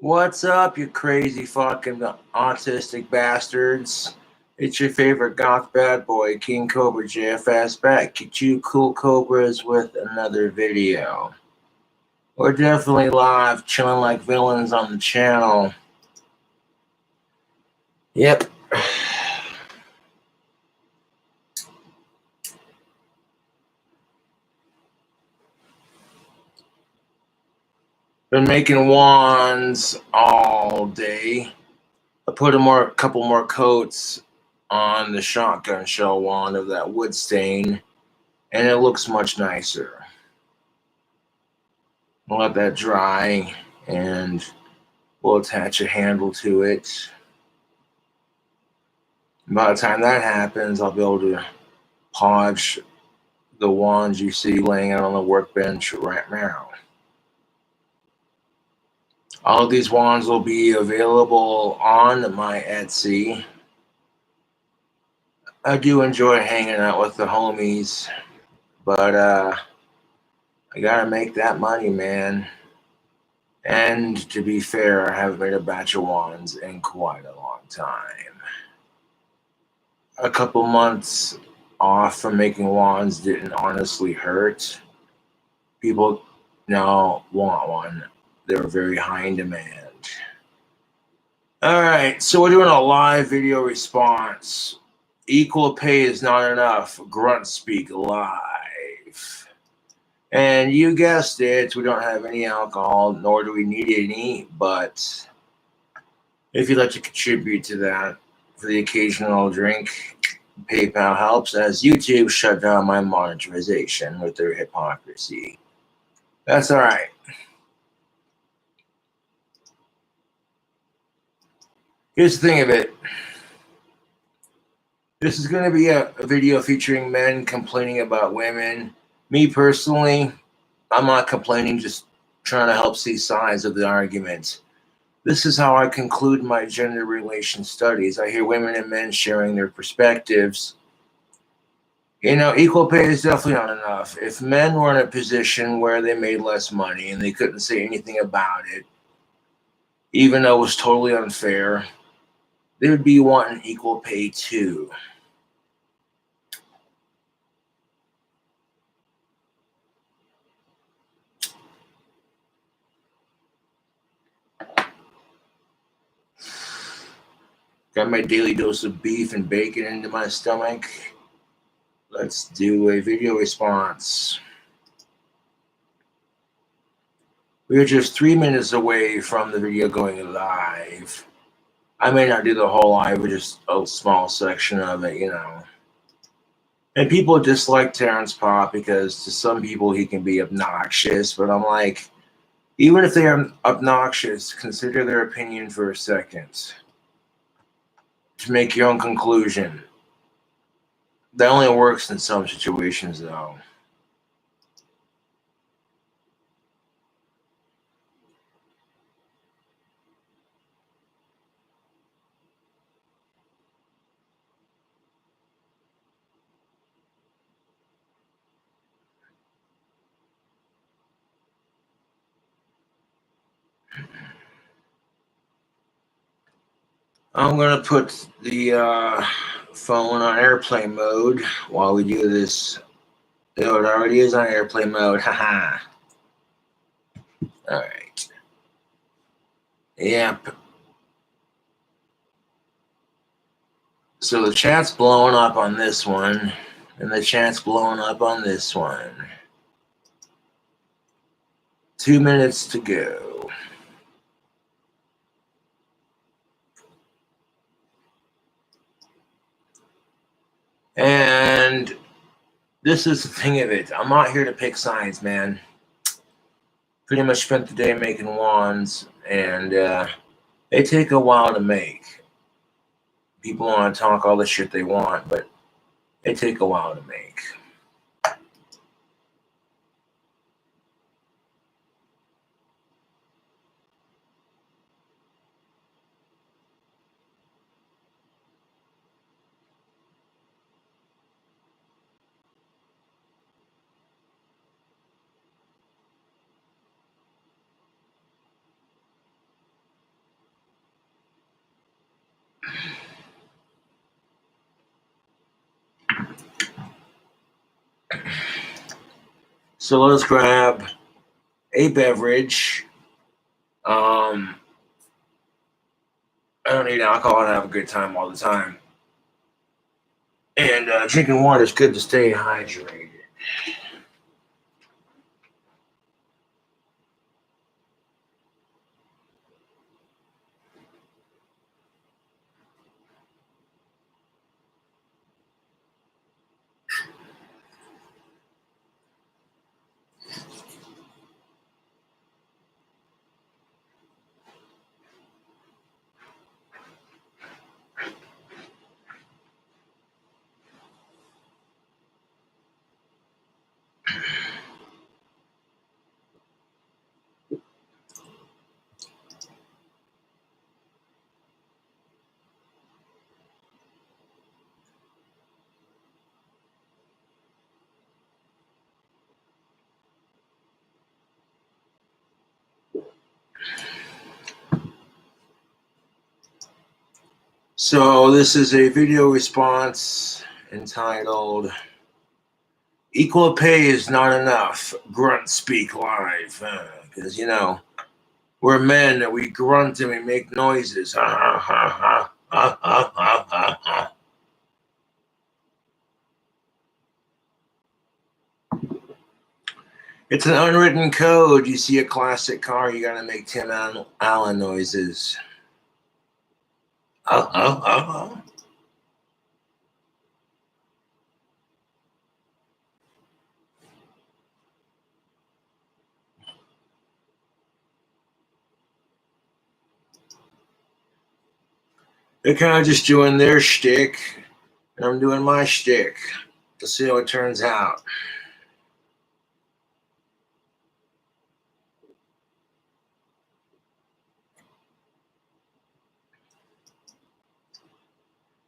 What's up, you crazy fucking autistic bastards? It's your favorite goth bad boy, King Cobra JFS, back at you cool cobras with another video. We're definitely live, chilling like villains on the channel. Yep. Been making wands all day. I put a couple more coats on the shotgun shell wand of that wood stain, and it looks much nicer. I'll let that dry, and we'll attach a handle to it. By the time that happens, I'll be able to polish the wands you see laying out on the workbench right now. All of these wands will be available on my Etsy. I do enjoy hanging out with the homies, but I gotta make that money, man. And to be fair, I haven't made a batch of wands in quite a long time. A couple months off from making wands didn't honestly hurt. People now want one. They're very high in demand. All right, so we're doing a live video response. Equal pay is not enough. Grunt speak live. And you guessed it, we don't have any alcohol, nor do we need any, but if you'd like to contribute to that for the occasional drink, PayPal helps, as YouTube shut down my monetization with their hypocrisy. That's all right. Here's the thing of it. This is going to be a video featuring men complaining about women. Me personally, I'm not complaining, just trying to help see sides of the argument. This is how I conclude my gender relations studies. I hear women and men sharing their perspectives. You know, equal pay is definitely not enough. If men were in a position where they made less money and they couldn't say anything about it, even though it was totally unfair, they would be wanting equal pay too. Got my daily dose of beef and bacon into my stomach. Let's do a video response. We are just 3 minutes away from the video going live. I may not do the whole live, but just a small section of it, you know. And people dislike Terrence Pop because to some people he can be obnoxious, but I'm like, even if they are obnoxious, consider their opinion for a second to make your own conclusion. That only works in some situations, though. I'm going to put the phone on airplane mode while we do this. It already is on airplane mode. Haha. All right. Yep. So the chat's blowing up on this one, and the chat's blowing up on this one. 2 minutes to go. And this is the thing of it. I'm not here to pick sides, man. Pretty much spent the day making wands, and they take a while to make. People want to talk all the shit they want, but they take a while to make. So let's grab a beverage. I don't need alcohol to have a good time all the time. And drinking water is good to stay hydrated. So this is a video response entitled "Equal Pay is Not Enough. Grunt Speak Live." Because, we're men and we grunt and we make noises. It's an unwritten code. You see a classic car, you gotta make Tim Allen noises. They're kind of just doing their shtick, and I'm doing my shtick. Let's see how it turns out.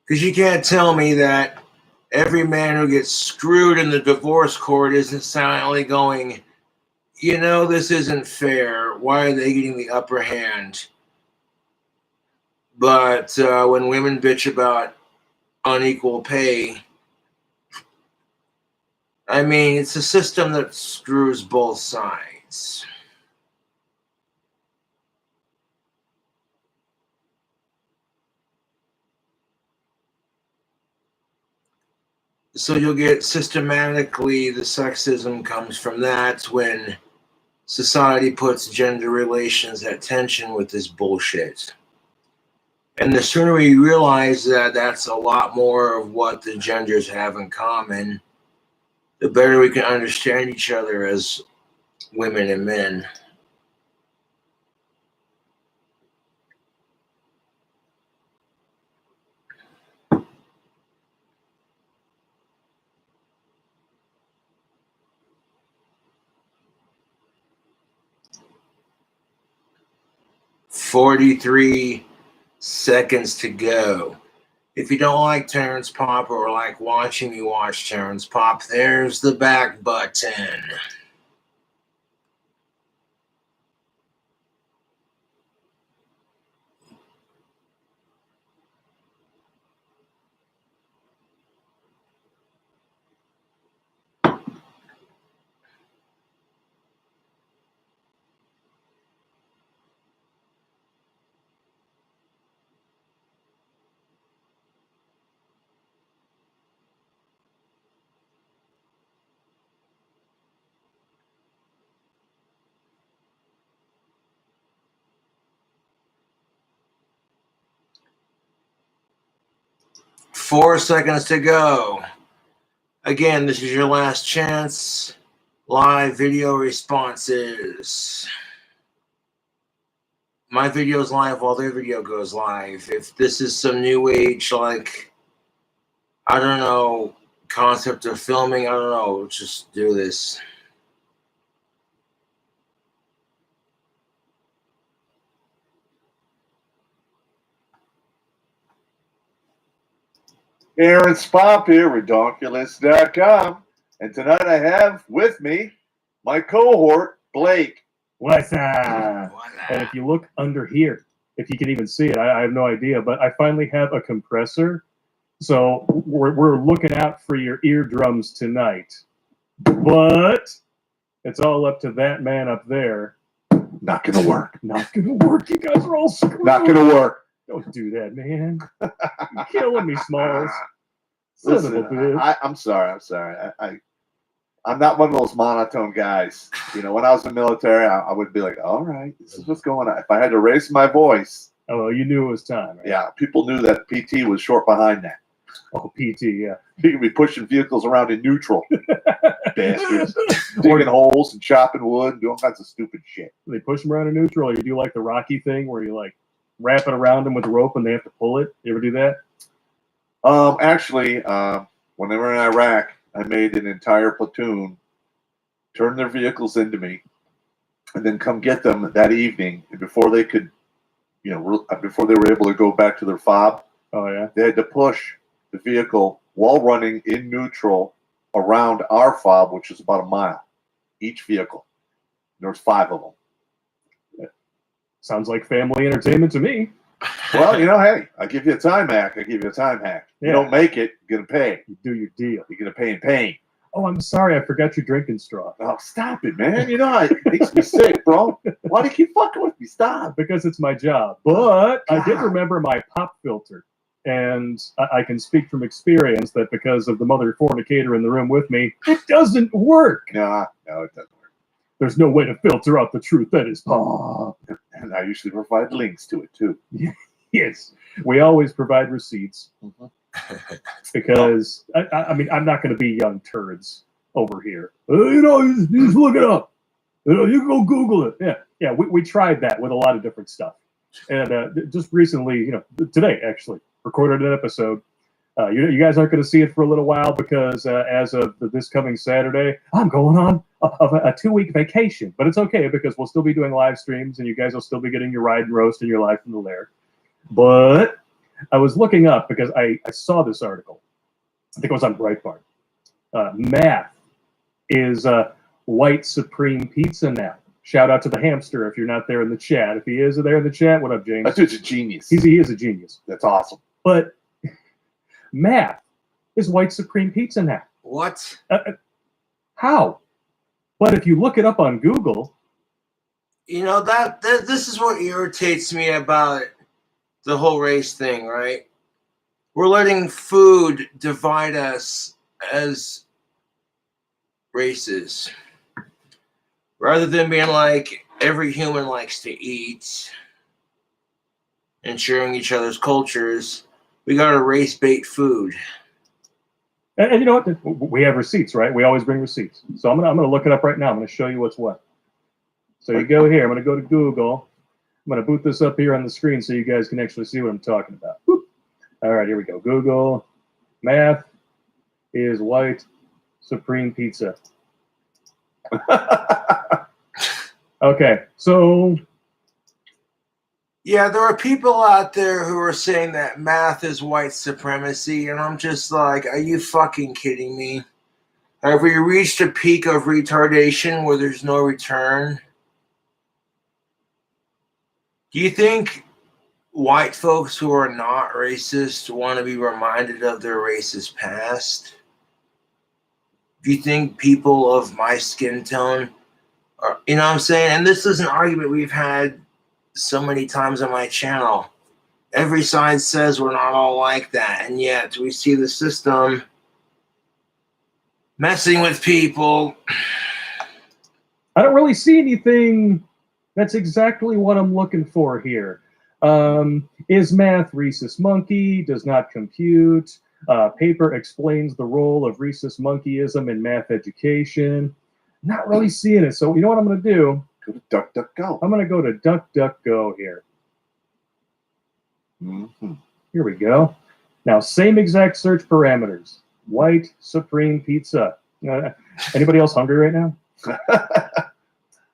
Because you can't tell me that every man who gets screwed in the divorce court isn't silently going, this isn't fair. Why are they getting the upper hand? But when women bitch about unequal pay, I mean, it's a system that screws both sides. So you'll get systematically the sexism comes from that when society puts gender relations at tension with this bullshit. And the sooner we realize that that's a lot more of what the genders have in common, the better we can understand each other as women and men. "43 seconds to go." If you don't like Terrence Pop or like watching me watch Terrence Pop, there's the back button. Four seconds to go. Again, this is your last chance. Live video responses. My video's live while their video goes live. If this is some new age, like, I don't know, concept of filming, I don't know, just do this. Terrence Pop here, Redonkulous.com. And tonight I have with me my cohort, Blake. What's up? And if you look under here, if you can even see it, I have no idea, but I finally have a compressor. So we're looking out for your eardrums tonight. But It's all up to that man up there. Not gonna work. Not gonna work. You guys are all screwed. Not gonna work. Don't do that, man. You're killing me, Smalls. Listen, Son of a bitch. I'm sorry. I'm not one of those monotone guys. You know, when I was in the military, I would be like, all right, this is what's going on. If I had to raise my voice, Oh, well, you knew it was time. Right? yeah, people knew that PT was short behind that. Oh, PT, yeah. He could be pushing vehicles around in neutral. Bastards. Digging holes and chopping wood and doing all kinds of stupid shit. They push them around in neutral, or you do like the Rocky thing where you like wrap it around them with a rope and they have to pull it. You ever do that? Actually, when they were in Iraq, I made an entire platoon turn their vehicles into me and then come get them that evening. And before they could, before they were able to go back to their fob, Oh, yeah. they had to push the vehicle while running in neutral around our fob, which is about a mile, each vehicle. There was 5 of them. Sounds like family entertainment to me. Well, hey, I give you a time hack. You don't make it, you're going to pay. You do your deal. You're going to pay in pain. Oh, I'm sorry. I forgot your drinking straw. Oh, stop it, man. It makes me sick, bro. Why do you keep fucking with me? Stop. Because it's my job. But I did remember my pop filter. And I can speak from experience that because of the mother fornicator in the room with me, it doesn't work. No, it doesn't work. There's no way to filter out the truth that is pop. And I usually provide links to it, too. Yes. We always provide receipts. Because, I mean, I'm not going to be young turds over here. You just look it up. You can go Google it. Yeah, we tried that with a lot of different stuff. And just recently, today, actually, recorded an episode. You guys aren't going to see it for a little while because as of this coming Saturday, I'm going on a 2-week vacation. But it's okay because we'll still be doing live streams and you guys will still be getting your ride and roast and your live from the lair. But I was looking up because I saw this article. I think it was on Breitbart. Math is white supreme pizza now. Shout out to the hamster if you're not there in the chat. If he is there in the chat, what up, James? That dude's a genius. He is a genius. That's awesome. But math is white supreme pizza now. What? How? But if you look it up on Google, this is what irritates me about the whole race thing, right? We're letting food divide us as races. Rather than being like every human likes to eat and sharing each other's cultures, we got to race bait food. and you know what? We have receipts, right? We always bring receipts. So I'm gonna look it up right now. I'm gonna show you what's what. So you go here. I'm gonna go to Google. I'm gonna boot this up here on the screen so you guys can actually see what I'm talking about. Whoop. All right, here we go. Google math is white supreme pizza. Okay, so yeah, there are people out there who are saying that math is white supremacy, and I'm just like, are you fucking kidding me? Have we reached a peak of retardation where there's no return? Do you think white folks who are not racist want to be reminded of their racist past? Do you think people of my skin tone are, what I'm saying? And this is an argument we've had so many times on my channel. Every side says we're not all like that, and yet we see the system messing with people. I don't really see anything that's exactly what I'm looking for here. Is math rhesus monkey? Does not compute. Paper explains the role of rhesus monkeyism in math education. Not really seeing it. So you know what I'm going to do? Go to DuckDuckGo. I'm going to go to DuckDuckGo here. Mm-hmm. Here we go. Now, same exact search parameters. White supreme pizza. Anybody else hungry right now?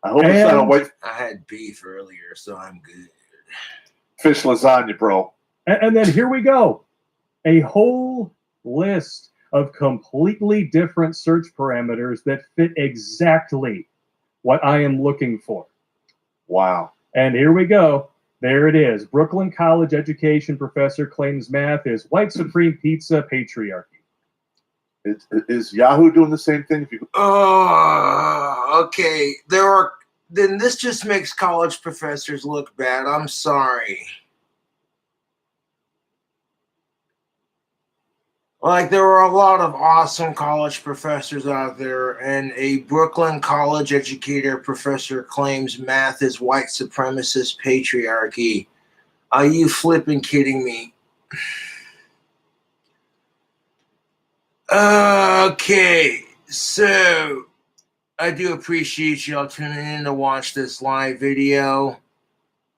I hope it's not a white I had beef earlier, so I'm good. fish lasagna, bro. And then here we go. A whole list of completely different search parameters that fit exactly what I am looking for. Wow. And here we go. There it is. Brooklyn College education professor claims math is white supreme pizza patriarchy. Is Yahoo doing the same thing? If you Okay. Then this just makes college professors look bad. I'm sorry. Like, there are a lot of awesome college professors out there, and a Brooklyn college educator professor claims math is white supremacist patriarchy. Are you flipping kidding me? Okay, so I do appreciate y'all tuning in to watch this live video.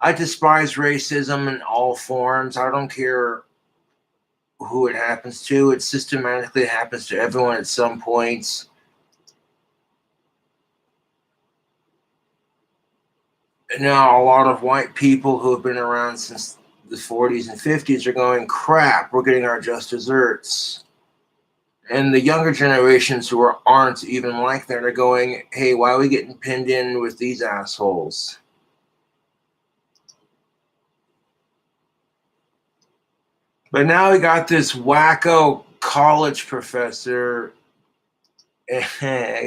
I despise racism in all forms. I don't care who it happens to. It systematically happens to everyone at some points. Now, a lot of white people who have been around since the 40s and 50s are going, crap, we're getting our just desserts. And the younger generations who aren't even like that are going, hey, why are we getting pinned in with these assholes? But now we got this wacko college professor. Jeez.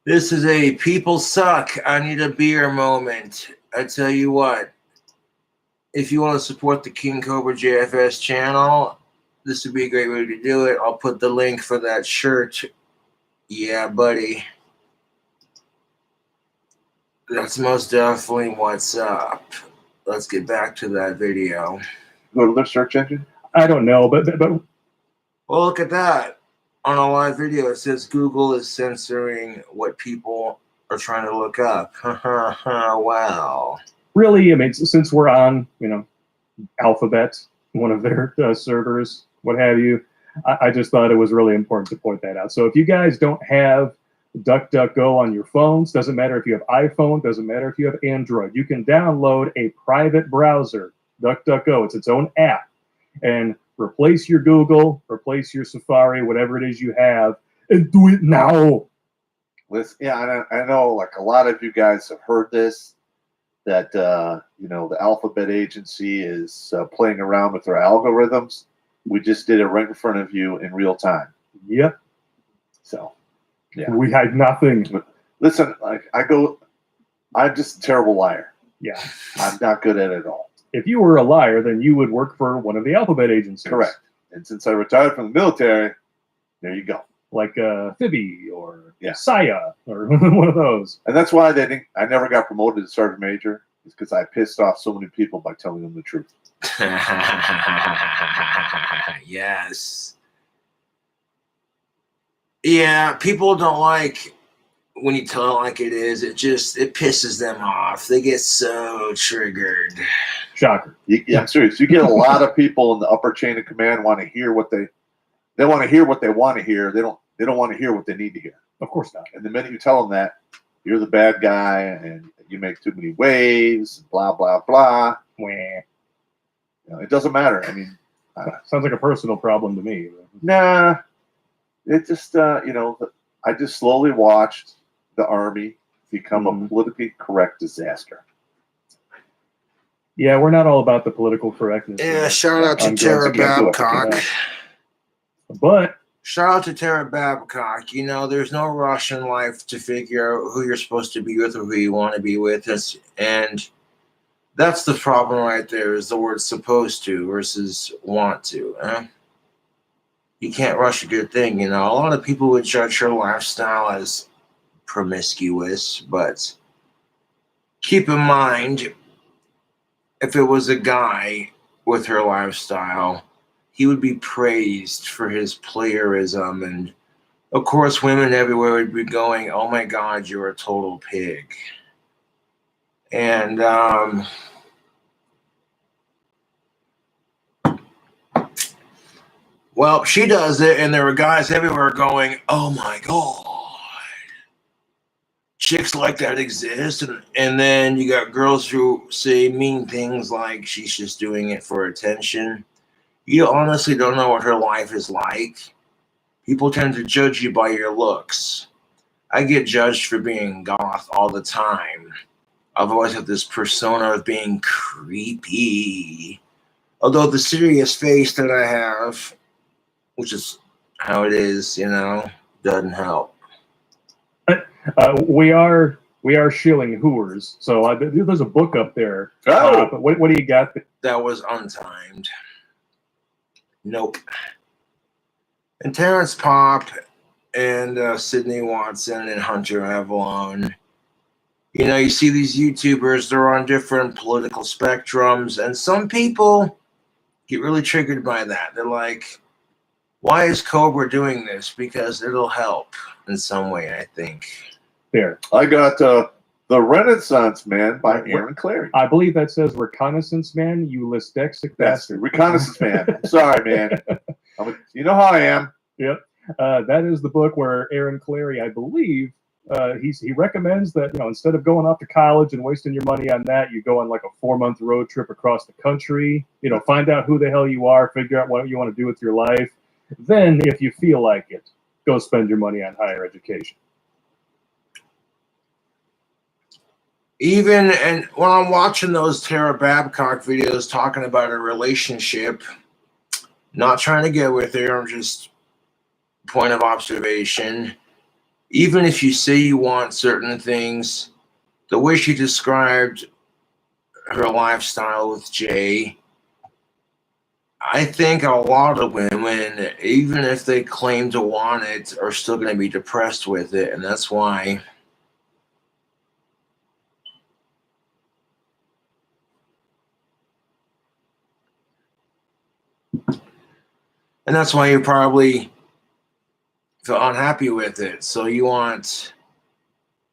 This is a people suck, I need a beer moment. I tell you what, if you want to support the King Cobra JFS channel, this would be a great way to do it. I'll put the link for that shirt. Yeah, buddy. That's most definitely what's up. Let's get back to that video. Go to the search engine. I don't know, but Well, look at that. On a live video, it says Google is censoring what people are trying to look up. Wow. really, I mean, since we're on, Alphabet, one of their servers, what have you, I just thought it was really important to point that out. So if you guys don't have DuckDuckGo on your phones, doesn't matter if you have iPhone, doesn't matter if you have Android, you can download a private browser, DuckDuckGo. It's its own app. And replace your Google, replace your Safari, whatever it is you have, and do it now. Listen, yeah, I know like a lot of you guys have heard this, that the Alphabet agency is playing around with their algorithms. We just did it right in front of you in real time. Yep. So, yeah. We had nothing. But listen, like I'm just a terrible liar. Yeah. I'm not good at it all. If you were a liar, then you would work for one of the Alphabet agencies. Correct. And since I retired from the military, there you go. Like Phoebe or Yeah. Saya or one of those. And that's why I never got promoted to sergeant major, is because I pissed off so many people by telling them the truth. Yes. Yeah, people don't like when you tell it like it is. It pisses them off. They get so triggered. Shocker. I'm serious. You get a lot of people in the upper chain of command want to hear what they want to hear what they want to hear. They don't want to hear what they need to hear. Of course not. And the minute you tell them that, you're the bad guy and you make too many waves, blah blah blah. Wah. It doesn't matter. I mean, Sounds like a personal problem to me. nah. It just I just slowly watched the Army become a politically correct disaster. Yeah, we're not all about the political correctness. Yeah, shout out to I'm Tara can't do it. Babcock. But Shout out to Tara Babcock. There's no rush in life to figure out who you're supposed to be with or who you want to be with. And that's the problem right there, is the word supposed to versus want to. You can't rush a good thing. A lot of people would judge her lifestyle as promiscuous, but keep in mind, if it was a guy with her lifestyle, he would be praised for his playerism. And of course, women everywhere would be going, oh my God, you're a total pig. And well, she does it, and there are guys everywhere going, oh my God, chicks like that exist. And then you got girls who say mean things like she's just doing it for attention. You honestly don't know what her life is like. People tend to judge you by your looks. I get judged for being goth all the time. I've always had this persona of being creepy. Although the serious face that I have, which is how it is, doesn't help. We are shilling hooers. So there's a book up there. Oh. But what do you got? That was untimed. Nope. And Terrence Popp and Sydney Watson and Hunter Avalon. You know, you see these YouTubers, they're on different political spectrums, and some people get really triggered by that. They're like, why is Cobra doing this? Because it'll help in some way, I think. There. I got The Renaissance Man by Aaron Clary. I believe that says Reconnaissance Man, you lisdexic bastard. Reconnaissance Man. I'm sorry, man. You know how I am. Yep. That is the book where Aaron Clary, I believe, he recommends that, instead of going off to college and wasting your money on that, you go on like a 4-month road trip across the country, find out who the hell you are, figure out what you want to do with your life. Then, if you feel like it, go spend your money on higher education. And when I'm watching those Tara Babcock videos talking about a relationship, not trying to get with her, I'm just point of observation. Even if you say you want certain things, the way she described her lifestyle with Jay, I think a lot of women, even if they claim to want it, are still going to be depressed with it. And that's why you're probably feel unhappy with it. So you want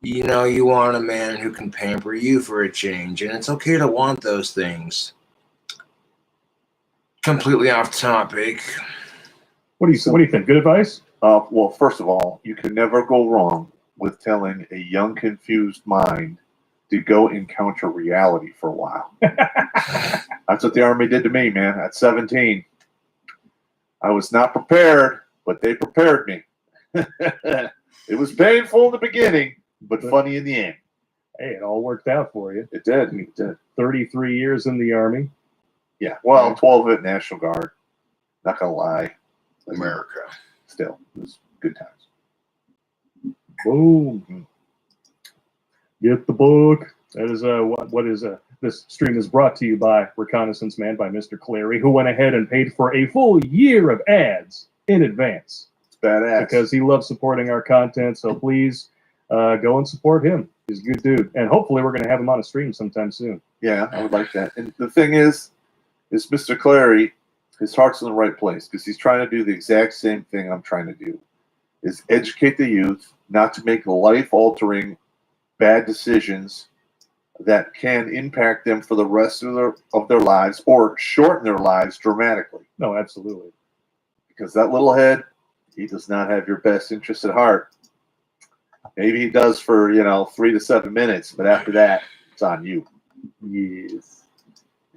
a man who can pamper you for a change. And it's okay to want those things. Completely off topic. What do you think? Good advice? Well, first of all, you can never go wrong with telling a young, confused mind to go encounter reality for a while. That's what the Army did to me, man. At 17, I was not prepared, but they prepared me. It was painful in the beginning, but funny in the end. Hey, it all worked out for you. It did. It did. 33 years in the Army. Yeah. Well, 12 of it National Guard. Not going to lie. America. Still, it was good times. Boom. Get the book. That is this stream is brought to you by Reconnaissance Man by Mr. Clary, who went ahead and paid for a full year of ads in advance. It's badass. Because he loves supporting our content, so please go and support him. He's a good dude. And hopefully we're going to have him on a stream sometime soon. Yeah, I would like that. And the thing is Mr. Clary, his heart's in the right place because he's trying to do the exact same thing I'm trying to do, is educate the youth not to make life-altering bad decisions that can impact them for the rest of their lives or shorten their lives dramatically. No, absolutely. Because that little head, he does not have your best interest at heart. Maybe he does for, 3 to 7 minutes, but after that, it's on you. Yes.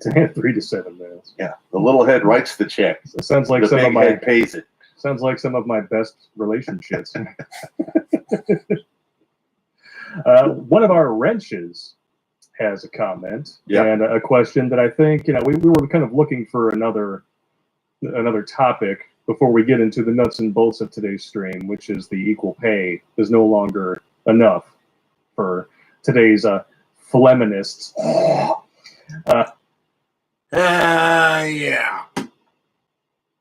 3 to 7 minutes. Yeah, the little head writes the check. So it sounds like the some big of my head pays it. Sounds like some of my best relationships. One of our wrenches has a comment and a question that I think we were kind of looking for another topic before we get into the nuts and bolts of today's stream, which is the equal pay is no longer enough for today's feminists. Yeah.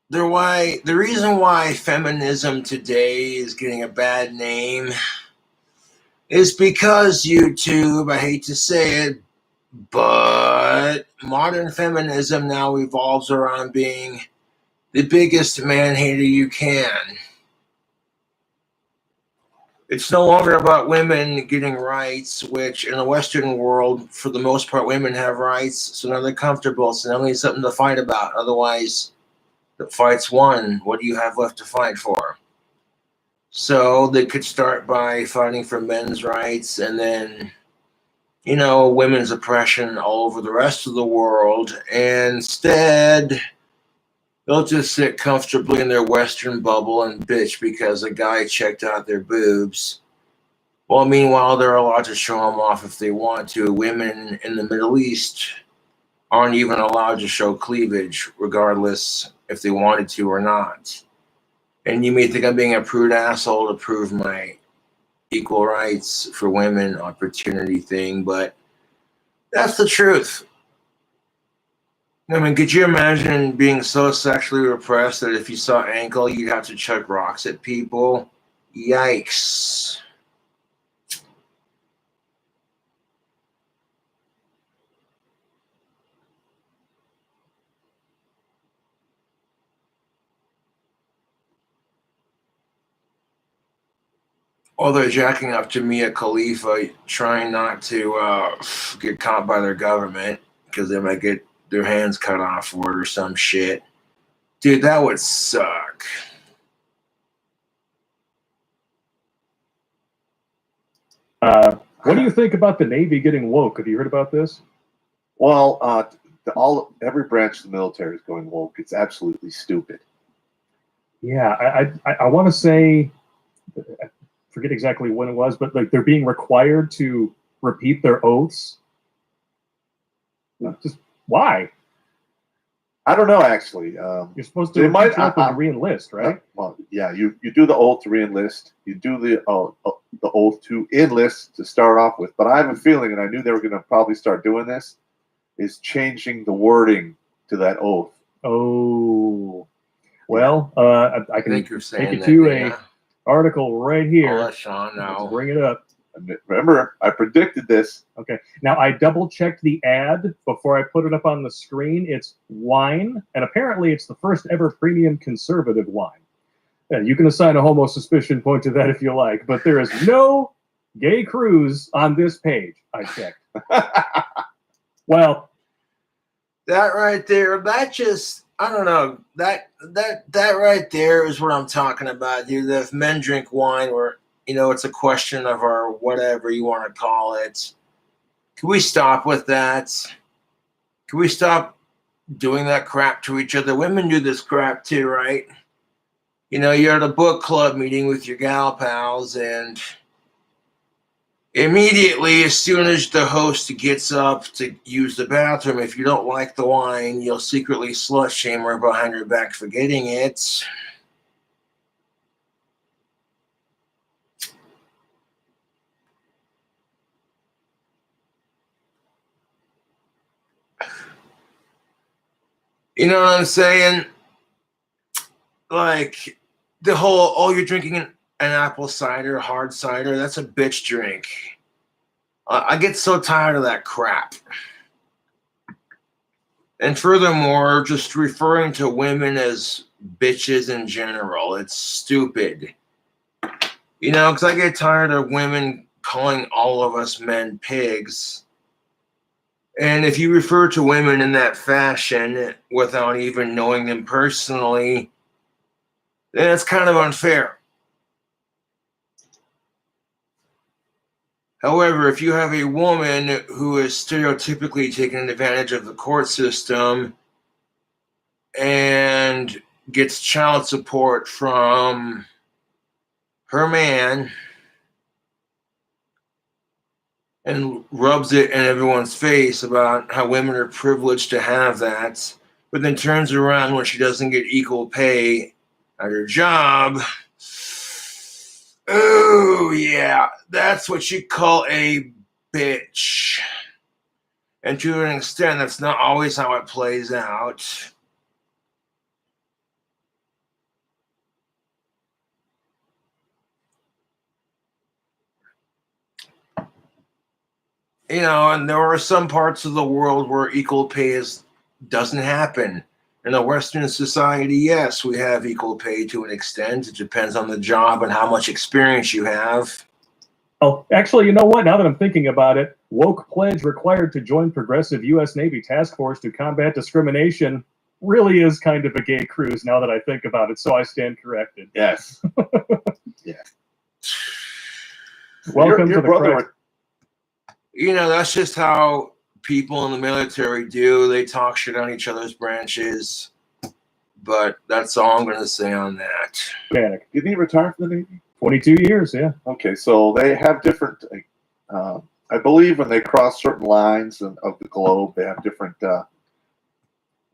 The reason why feminism today is getting a bad name is because YouTube, I hate to say it, but modern feminism now revolves around being the biggest man-hater you can. It's no longer about women getting rights, which in the Western world, for the most part, women have rights, so now they're comfortable, so now they need something to fight about. Otherwise, the fight's won. What do you have left to fight for? So they could start by fighting for men's rights and then, women's oppression all over the rest of the world. And instead, they'll just sit comfortably in their Western bubble and bitch because a guy checked out their boobs. Well, meanwhile, they're allowed to show them off if they want to. Women in the Middle East aren't even allowed to show cleavage, regardless if they wanted to or not. And you may think I'm being a prude asshole to prove my equal rights for women opportunity thing, but that's the truth. I mean, could you imagine being so sexually repressed that if you saw ankle, you'd have to chuck rocks at people? Yikes. Or they're jacking up to Mia Khalifa, trying not to get caught by their government because they might get their hands cut off for it or some shit. Dude, that would suck. What do you think about the Navy getting woke? Have you heard about this? Well, every branch of the military is going woke. It's absolutely stupid. Yeah, I want to say, I forget exactly when it was, but like they're being required to repeat their oaths. Just why? I don't know, actually. You're supposed to They repeat might- your oath when you re-enlist, right? Well, yeah, you do the oath to re-enlist. You do the oath to enlist to start off with. But I have a feeling, and I knew they were going to probably start doing this, is changing the wording to that oath. Oh, well, I I can think you're saying take you that. to Yeah. a article right I'll here. let Sean know. Let's bring it up. And remember, I predicted this. Okay. Now I double checked the ad before I put it up on the screen. It's wine, and apparently it's the first ever premium conservative wine. And you can assign a homo suspicion point to that if you like, but there is no gay cruise on this page. I checked. Well, That right there, that just, I don't know. That right there is what I'm talking about, dude. That if men drink wine, where it's a question of our whatever you want to call it. Can we stop with that? Can we stop doing that crap to each other? Women do this crap too, right? You're at a book club meeting with your gal pals, and immediately, as soon as the host gets up to use the bathroom, if you don't like the wine, you'll secretly slut shame her behind her back for getting it. You know what I'm saying? Like the whole, oh, you're drinking an apple cider, hard cider, that's a bitch drink. I get so tired of that crap. And furthermore, just referring to women as bitches in general, it's stupid. Because I get tired of women calling all of us men pigs. And if you refer to women in that fashion without even knowing them personally, then it's kind of unfair. However, if you have a woman who is stereotypically taking advantage of the court system and gets child support from her man and rubs it in everyone's face about how women are privileged to have that, but then turns around when she doesn't get equal pay at her job. Oh, yeah, that's what you call a bitch. And to an extent, that's not always how it plays out. And there are some parts of the world where equal pay doesn't happen. In a Western society, yes, we have equal pay to an extent. It depends on the job and how much experience you have. oh, actually, you know what? Now that I'm thinking about it, woke pledge required to join progressive U.S. Navy task force to combat discrimination really is kind of a gay cruise now that I think about it, so I stand corrected. Yes. Welcome Your to the brother Christ. That's just how people in the military do. They talk shit on each other's branches. But that's all I'm going to say on that. Panic. Did he retire from the Navy? 22 years, yeah. Okay, so they have different. I believe when they cross certain lines of the globe, they have different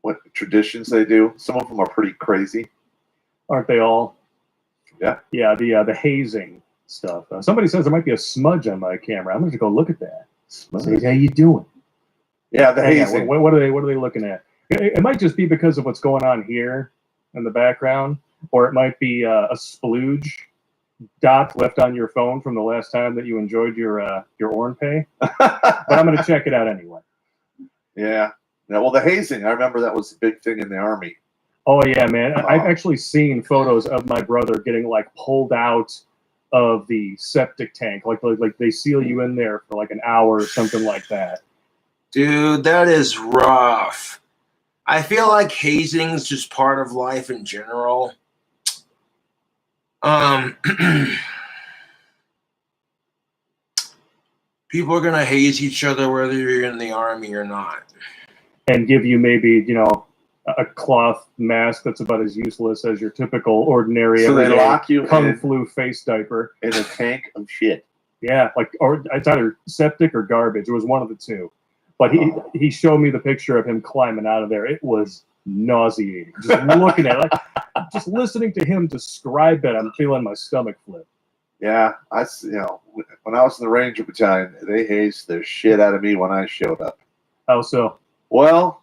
what traditions they do. Some of them are pretty crazy. Aren't they all? Yeah, the hazing stuff. Somebody says there might be a smudge on my camera. I'm going to go look at that. Say, how you doing? Yeah, the Yeah, hazing. what are they looking at? It might just be because of what's going on here in the background, or it might be a splooge dot left on your phone from the last time that you enjoyed your Orn Pay. But I'm going to check it out anyway. Yeah. Well, the hazing, I remember that was a big thing in the Army. Oh yeah, man. I've actually seen photos of my brother getting like pulled out of the septic tank, like they seal you in there for like an hour or something like that. Dude, that is rough. I feel like hazing's just part of life in general. People are gonna haze each other whether you're in the Army or not. And give you maybe, a cloth mask that's about as useless as your typical ordinary So they everyday lock you Kung in Flu face diaper. in a tank of shit. Yeah, or it's either septic or garbage. It was one of the two. But he showed me the picture of him climbing out of there. It was nauseating. Just looking at it, like, just listening to him describe it, I'm feeling my stomach flip. Yeah, when I was in the Ranger Battalion, they hazed the shit out of me when I showed up. How so? Well,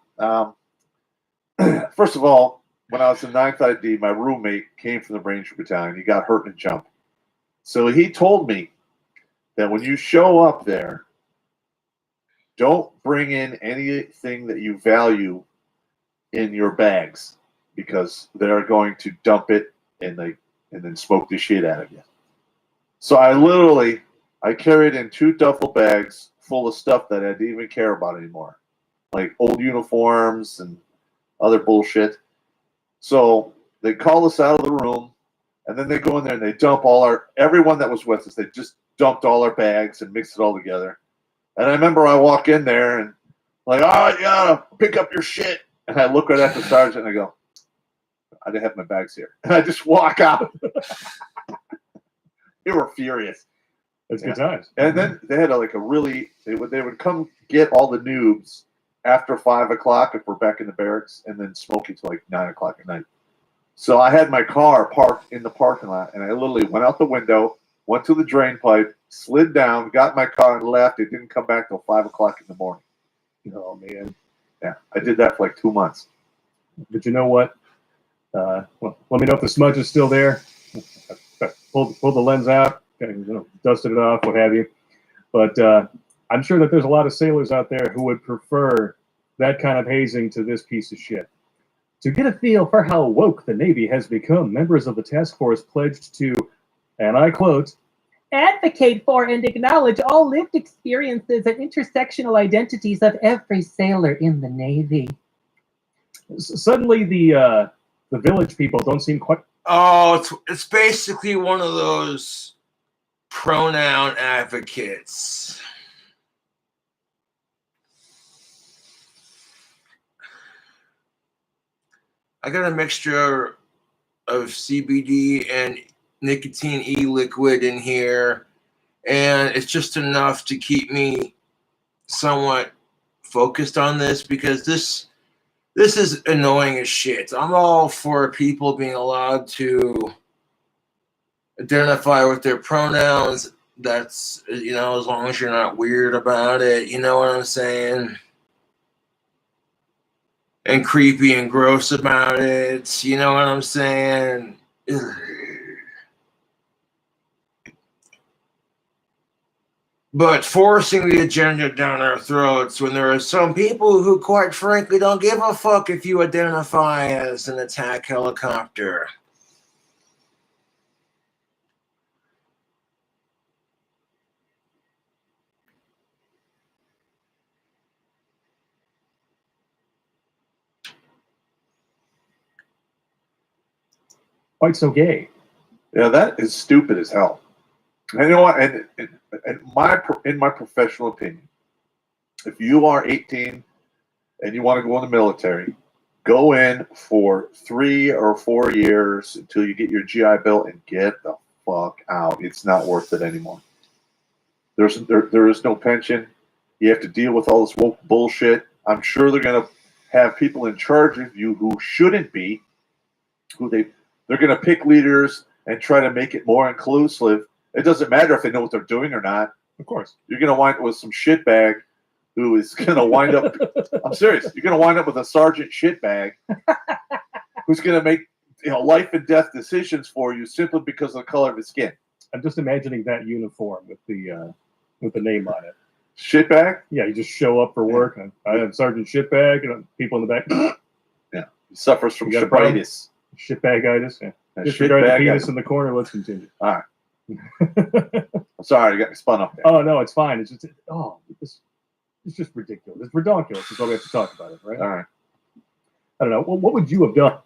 first of all, when I was in 9th ID, my roommate came from the Ranger Battalion. He got hurt in a jump. So he told me that when you show up there, don't bring in anything that you value in your bags because they're going to dump it and then smoke the shit out of you. So I carried in 2 duffel bags full of stuff that I didn't even care about anymore, like old uniforms and other bullshit. So they call us out of the room, and then they go in there and they dump everyone that was with us. They just dumped all our bags and mixed it all together. And I remember I walk in there and like, you gotta pick up your shit. And I look right at the sergeant and I go, I didn't have my bags here. And I just walk out. They were furious. That's good times. And then they had they would come get all the noobs after 5 o'clock if we're back in the barracks, and then smoke it till like 9 o'clock at night. So I had my car parked in the parking lot, and I literally went out the window, went to the drain pipe, slid down, got my car, and left. It didn't come back till 5 o'clock in the morning. Oh man. Yeah, I did that for like 2 months. But you know what? Well, let me know if the smudge is still there. Pull the lens out, dusted it off, what have you. But I'm sure that there's a lot of sailors out there who would prefer that kind of hazing to this piece of shit. To get a feel for how woke the Navy has become, members of the task force pledged to, and I quote, advocate for and acknowledge all lived experiences and intersectional identities of every sailor in the Navy. Suddenly the village people don't seem quite... Oh, it's basically one of those pronoun advocates. I got a mixture of CBD and nicotine e-liquid in here, and it's just enough to keep me somewhat focused on this because this is annoying as shit. I'm all for people being allowed to identify with their pronouns. That's, as long as you're not weird about it, you know what I'm saying? And creepy and gross about it, you know what I'm saying? Ugh. But forcing the agenda down our throats when there are some people who, quite frankly, don't give a fuck if you identify as an attack helicopter. quite so gay. Yeah, that is stupid as hell. And you know what? And in my professional opinion, if you are 18 and you want to go in the military, go in for 3 or 4 years until you get your GI Bill and get the fuck out. It's not worth it anymore. There is no pension. You have to deal with all this woke bullshit. I'm sure they're going to have people in charge of you who shouldn't be. They're going to pick leaders and try to make it more inclusive, it doesn't matter if they know what they're doing or not. Of course. You're going to wind up with some shitbag who is going to wind up. I'm serious. You're going to wind up with a sergeant shitbag who's going to make life and death decisions for you simply because of the color of his skin. I'm just imagining that uniform with the name on it. Shitbag? Yeah, you just show up for work. And I have Sergeant Shitbag, and people in the back. Yeah, he suffers from You got a problem? shibitis. Shitbagitis. Yeah. Yeah, Disregard the shitbag. penis in the corner. Let's continue. All right. I'm sorry, I got me spun up there. Oh no, it's fine. It's just it's just ridiculous. It's redonkulous. Is why we have to talk about it, right? All right. I don't know. What would you have done?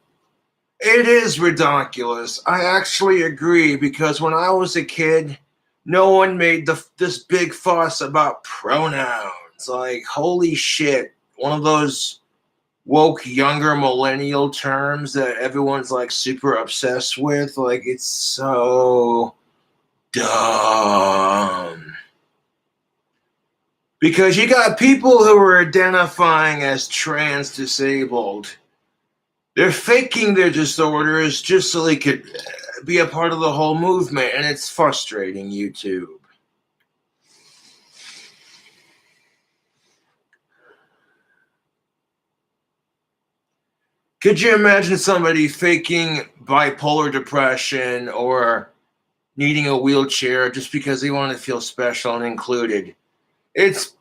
It is redonkulous. I actually agree, because when I was a kid, no one made this big fuss about pronouns. Like, holy shit. One of those woke younger millennial terms that everyone's like super obsessed with. Like, it's so dumb. Because you got people who are identifying as trans disabled. They're faking their disorders just so they could be a part of the whole movement, and it's frustrating, YouTube. Could you imagine somebody faking bipolar depression or needing a wheelchair just because they want to feel special and included? It's,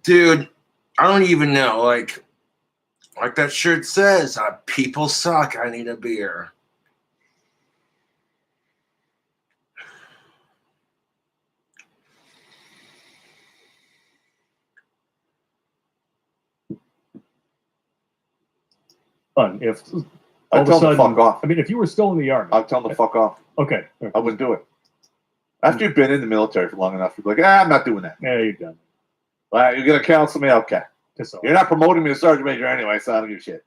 dude, I don't even know. Like that shirt says, people suck, I need a beer. If I'll all of a tell them to sudden, fuck off. I mean, if you were still in the army, I'll tell them to fuck off. okay, I wouldn't do it. After you've been in the military for long enough, you're like, I'm not doing that. yeah, you're done. Well, you're going to counsel me? Okay. Piss off. You're not promoting me to sergeant major anyway, so I don't give a shit.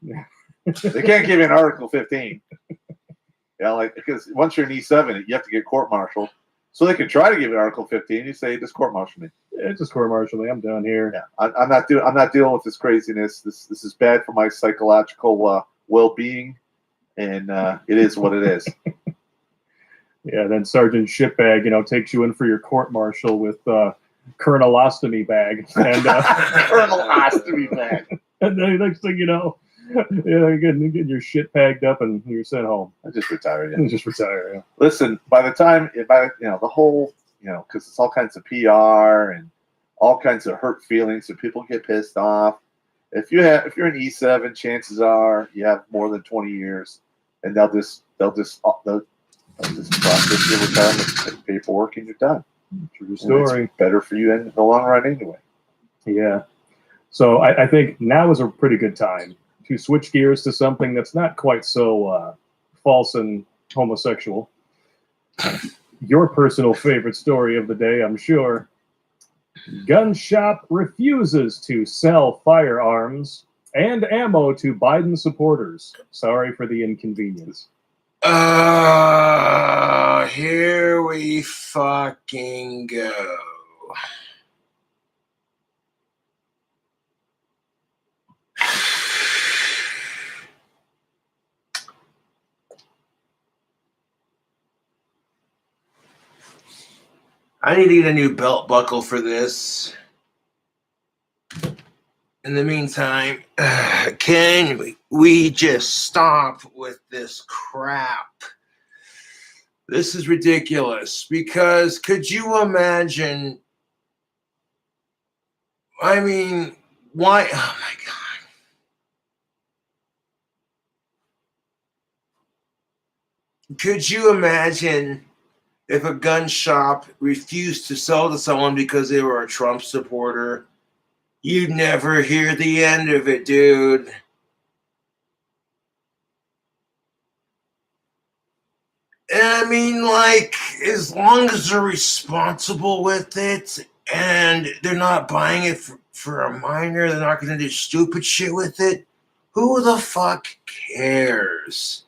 They can't give you an Article 15. Yeah, like, because once you're an E7, you have to get court-martialed. So they can try to give you an Article 15. You say, just court-martial me. Yeah, just court-martial me. I'm done here. Yeah, I'm not dealing with this craziness. This is bad for my psychological well-being, and it is what it is. Yeah, then Sergeant Shitbag, takes you in for your court-martial with Colonel-ostomy bag. And Colonel-ostomy bag. And then next thing you know, you're getting your shit packed up and you're sent home. I just retired. Yeah. You just retire. Yeah. Listen, by the whole, because it's all kinds of PR and all kinds of hurt feelings, and people get pissed off. If you're an E7, chances are you have more than 20 years, and they'll just process your retirement paperwork, and you're done. True story. It's better for you in the long run, anyway. Yeah. So I think now is a pretty good time to switch gears to something that's not quite so false and homosexual. Your personal favorite story of the day, I'm sure. Gun shop refuses to sell firearms and ammo to Biden supporters. Sorry for the inconvenience. Here we fucking go. I need to get a new belt buckle for this. In the meantime, can we just stop with this crap? This is ridiculous, because could you imagine? I mean, why? Oh my God. Could you imagine if a gun shop refused to sell to someone because they were a Trump supporter? You'd never hear the end of it, dude. And I mean, like, as long as they're responsible with it and they're not buying it for a minor, they're not going to do stupid shit with it, who the fuck cares?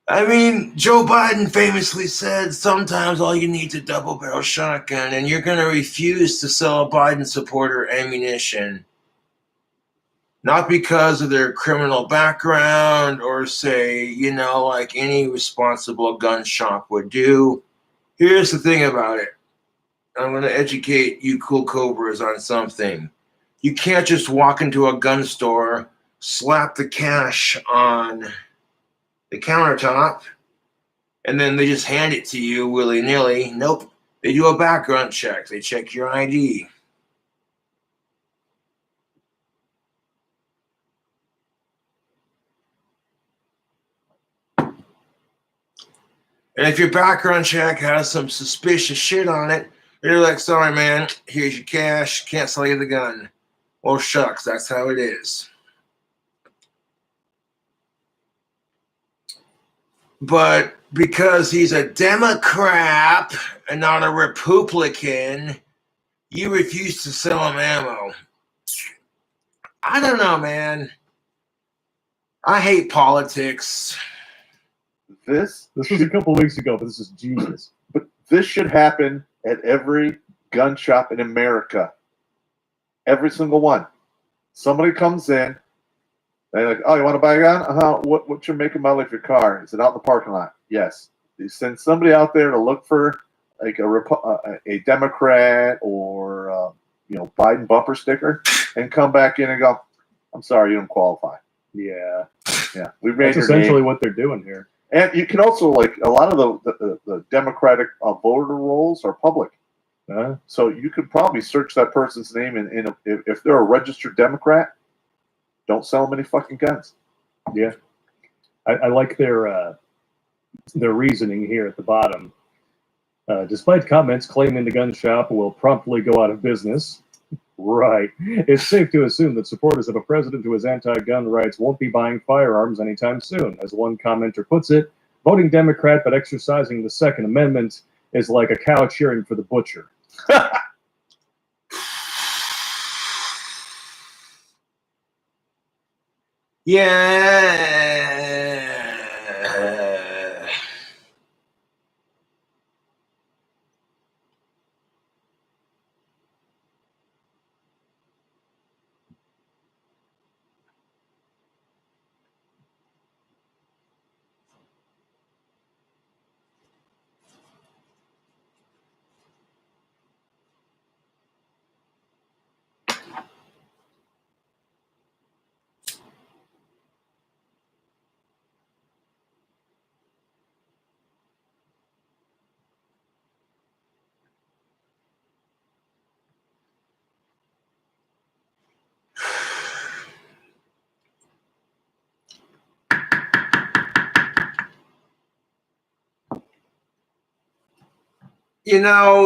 I mean, Joe Biden famously said sometimes all you need is a double-barrel shotgun, and you're going to refuse to sell a Biden supporter ammunition. Not because of their criminal background or say, like any responsible gun shop would do. Here's the thing about it. I'm going to educate you cool cobras on something. You can't just walk into a gun store, slap the cash on the countertop, and then they just hand it to you willy-nilly. Nope. They do a background check. They check your ID. And if your background check has some suspicious shit on it, they're like, sorry, man, here's your cash. Can't sell you the gun. Well, shucks, that's how it is. But because he's a Democrat and not a Republican, you refuse to sell him ammo. I don't know, man. I hate politics. This was a couple weeks ago, but this is genius. But this should happen at every gun shop in America. Every single one. Somebody comes in, they're like, oh, you want to buy a gun? Uh-huh. What's your make and model of your car? Is it out in the parking lot? Yes. You send somebody out there to look for like a Democrat or Biden bumper sticker and come back in and go, I'm sorry, you don't qualify. Yeah. Yeah. We've made That's your essentially name. what they're doing here. And you can also, like, a lot of the Democratic voter rolls are public. So you could probably search that person's name, and if they're a registered Democrat, don't sell them any fucking guns. Yeah. I like their reasoning here at the bottom. Despite comments claiming the gun shop will promptly go out of business, right, it's safe to assume that supporters of a president who is anti-gun rights won't be buying firearms anytime soon. As one commenter puts it, voting Democrat but exercising the Second Amendment is like a cow cheering for the butcher. Yeah.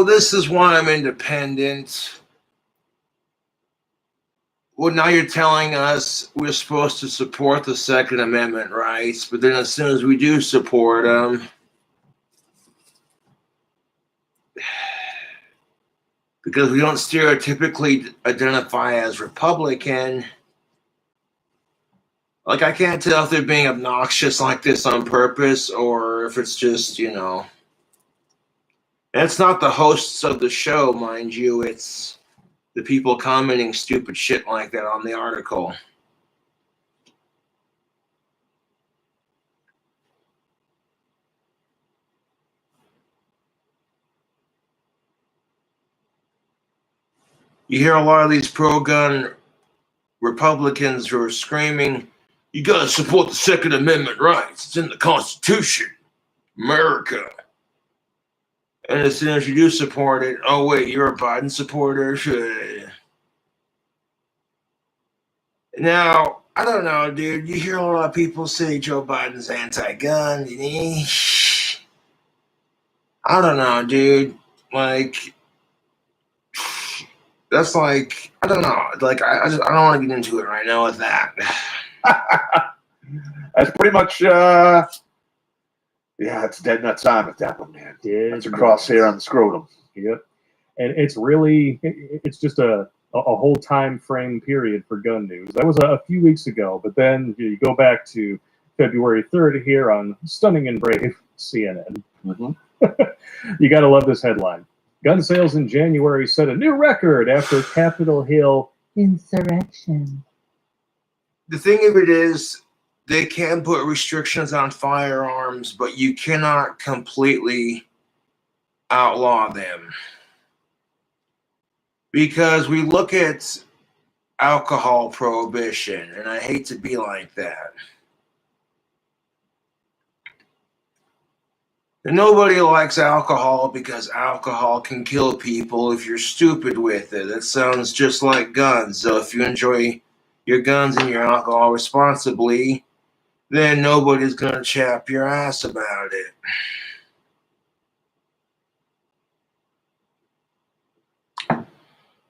This is why I'm independent. Well, now you're telling us we're supposed to support the Second Amendment rights, but then as soon as we do support them, because we don't stereotypically identify as Republican, like I can't tell if they're being obnoxious like this on purpose or if it's just, And it's not the hosts of the show, mind you, it's the people commenting stupid shit like that on the article. You hear a lot of these pro-gun Republicans who are screaming, you got to support the Second Amendment rights. It's in the Constitution. America. And as soon as you do support it, oh, wait, you're a Biden supporter? Now, I don't know, dude. You hear a lot of people say Joe Biden's anti-gun. I don't know, dude. Like, that's like, I don't know. Like, I don't want to get into it right now with that. That's pretty much, it's dead nuts on with that one, man. That's a crosshair on the scrotum. Yep. And it's just a whole time frame period for gun news. That was a few weeks ago, but then you go back to February 3rd here on Stunning and Brave CNN. Mm-hmm. You got to love this headline. Gun sales in January set a new record after Capitol Hill insurrection. the thing of it is, they can put restrictions on firearms, but you cannot completely outlaw them. Because we look at alcohol prohibition, and I hate to be like that. And nobody likes alcohol because alcohol can kill people if you're stupid with it. That sounds just like guns. So if you enjoy your guns and your alcohol responsibly, then nobody's going to chap your ass about it.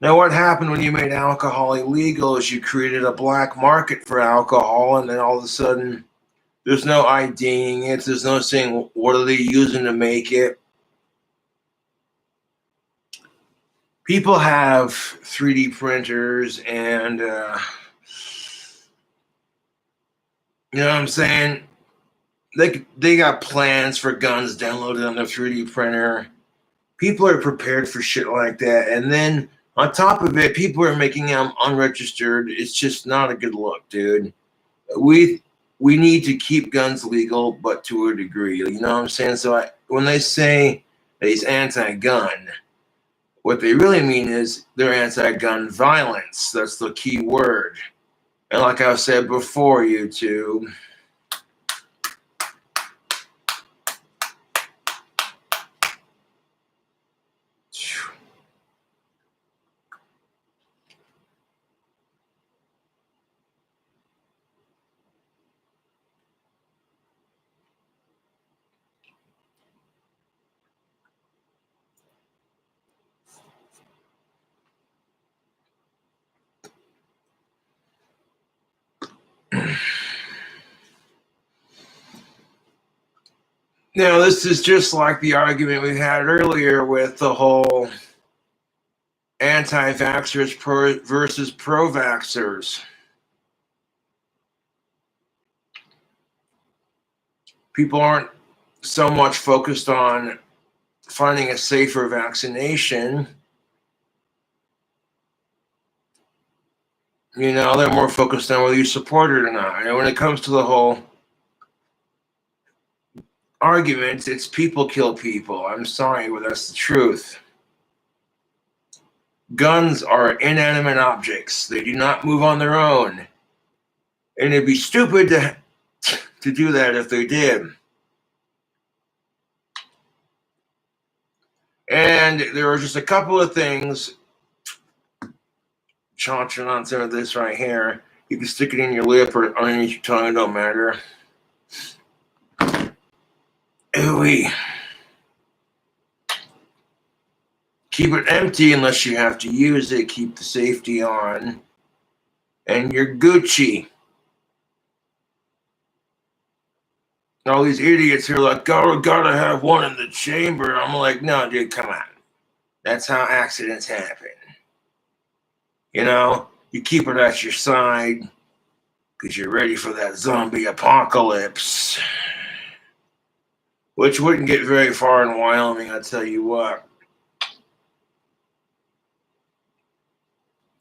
Now, what happened when you made alcohol illegal is you created a black market for alcohol, and then all of a sudden, there's no IDing it. There's no saying what are they using to make it. People have 3D printers, and you know what I'm saying? They got plans for guns downloaded on their 3D printer. People are prepared for shit like that, and then on top of it, people are making them unregistered. It's just not a good look, dude. We need to keep guns legal, but to a degree. You know what I'm saying? So when they say that he's anti-gun, what they really mean is they're anti-gun violence. That's the key word. And like I said before, YouTube, now, this is just like the argument we had earlier with the whole anti-vaxxers versus pro-vaxxers. People aren't so much focused on finding a safer vaccination. You know, they're more focused on whether you support it or not. And when it comes to the whole argument, it's people kill people. I'm sorry, but that's the truth. Guns are inanimate objects. They do not move on their own. And it'd be stupid to do that if they did. And there are just a couple of things, chaunching on some of this right here. You can stick it in your lip or underneath your tongue, it don't matter. Ooh-wee. Keep it empty unless you have to use it. Keep the safety on. And you're Gucci. All these idiots who are like, gotta have one in the chamber. I'm like, no, dude, come on. That's how accidents happen. You know, you keep it at your side because you're ready for that zombie apocalypse. Which wouldn't get very far in Wyoming, I'll tell you what.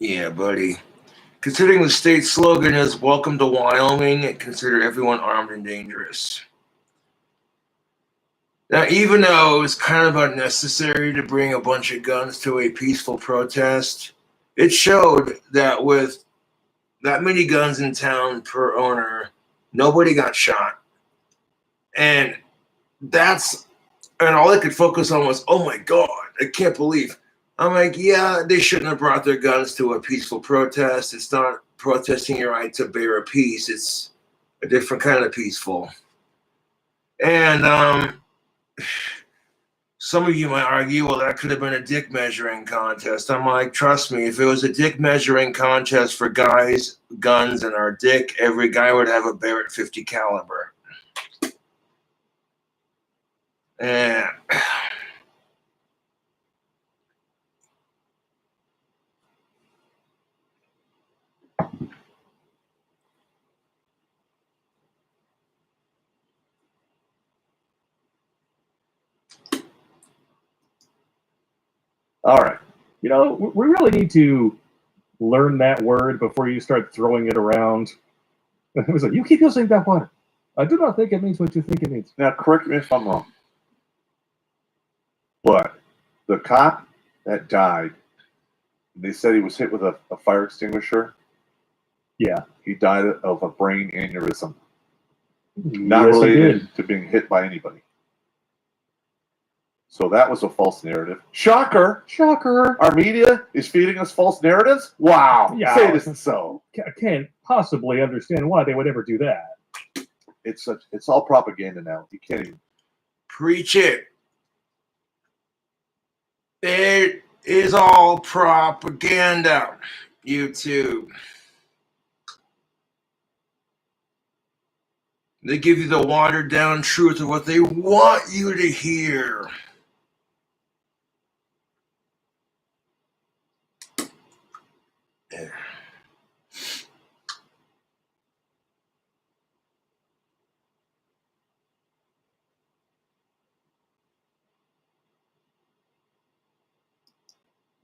Yeah, buddy. Considering the state slogan is "Welcome to Wyoming," consider everyone armed and dangerous. Now, even though it was kind of unnecessary to bring a bunch of guns to a peaceful protest, it showed that with that many guns in town per owner, nobody got shot. And all I could focus on was, oh my God, I can't believe. I'm like, yeah, they shouldn't have brought their guns to a peaceful protest. It's not protesting your right to bear a peace. It's a different kind of peaceful. And some of you might argue, well, that could have been a dick measuring contest. I'm like, trust me, if it was a dick measuring contest for guys, guns, and our dick, every guy would have a Barrett 50 caliber. And All right. You know, we really need to learn that word before you start throwing it around It was like, you keep using that water. I do not think it means what you think it means. Now, correct me if I'm wrong, but the cop that died, they said he was hit with a fire extinguisher. Yeah. He died of a brain aneurysm, not Yes, he did. related to being hit by anybody. So that was a false narrative. Shocker! Shocker. Our media is feeding us false narratives? Wow! Yeah. Say this and so. I can't possibly understand why they would ever do that. It's all propaganda now. You can't even. Preach it. It is all propaganda. YouTube. They give you the watered down truth of what they want you to hear. Yeah.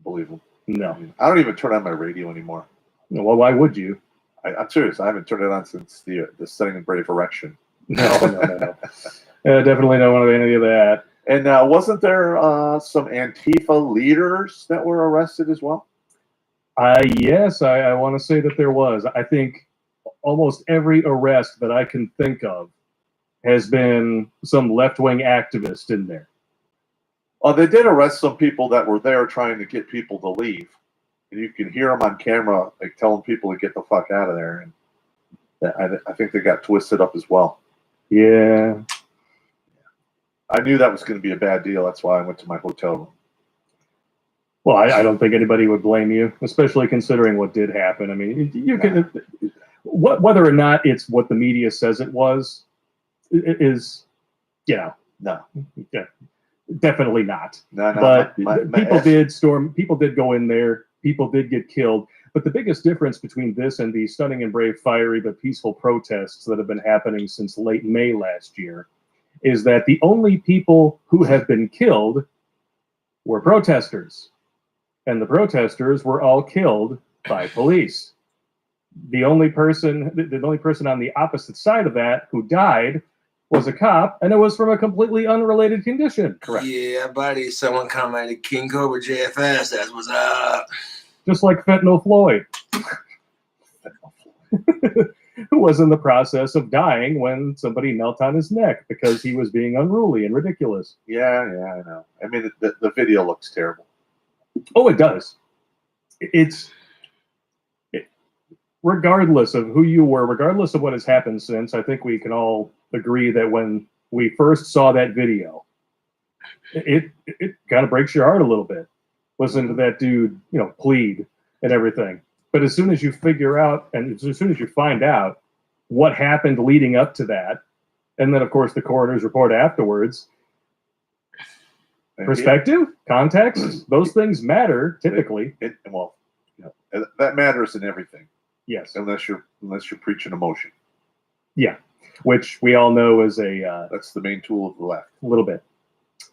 Believe them. No. I don't even turn on my radio anymore. Well, why would you? I'm serious. I haven't turned it on since the Setting and Brave erection. No. Definitely don't want any of that. And wasn't there some Antifa leaders that were arrested as well? Yes, I want to say that there was. I think almost every arrest that I can think of has been some left-wing activist in there. They did arrest some people that were there trying to get people to leave. And you can hear them on camera, like telling people to get the fuck out of there. And I think they got twisted up as well. Yeah. I knew that was going to be a bad deal. That's why I went to my hotel room. Well, I don't think anybody would blame you, especially considering what did happen. I mean, you can, whether or not it's what the media says it was, is, No. Yeah, definitely not. No. But people did go in there. People did get killed. But the biggest difference between this and the stunning and brave, fiery, but peaceful protests that have been happening since late May last year is that the only people who have been killed were protesters. And the protesters were all killed by police. The only person on the opposite side of that who died was a cop, and it was from a completely unrelated condition. Correct. Yeah, buddy. Someone commented King Cobra JFS. That's what's up. Just like Fentanyl Floyd, who was in the process of dying when somebody knelt on his neck because he was being unruly and ridiculous. Yeah, I know. I mean, the video looks terrible. Oh, it does. Regardless of who you were, regardless of what has happened since, I think we can all agree that when we first saw that video, it kind of breaks your heart a little bit. Listen to that dude, plead and everything. But as soon as you figure out, and as soon as you find out what happened leading up to that, and then of course the coroner's report afterwards, perspective, context, those things matter typically. That matters in everything. Yes. Unless you're preaching emotion. Yeah, which we all know is that's the main tool of the left. A little bit.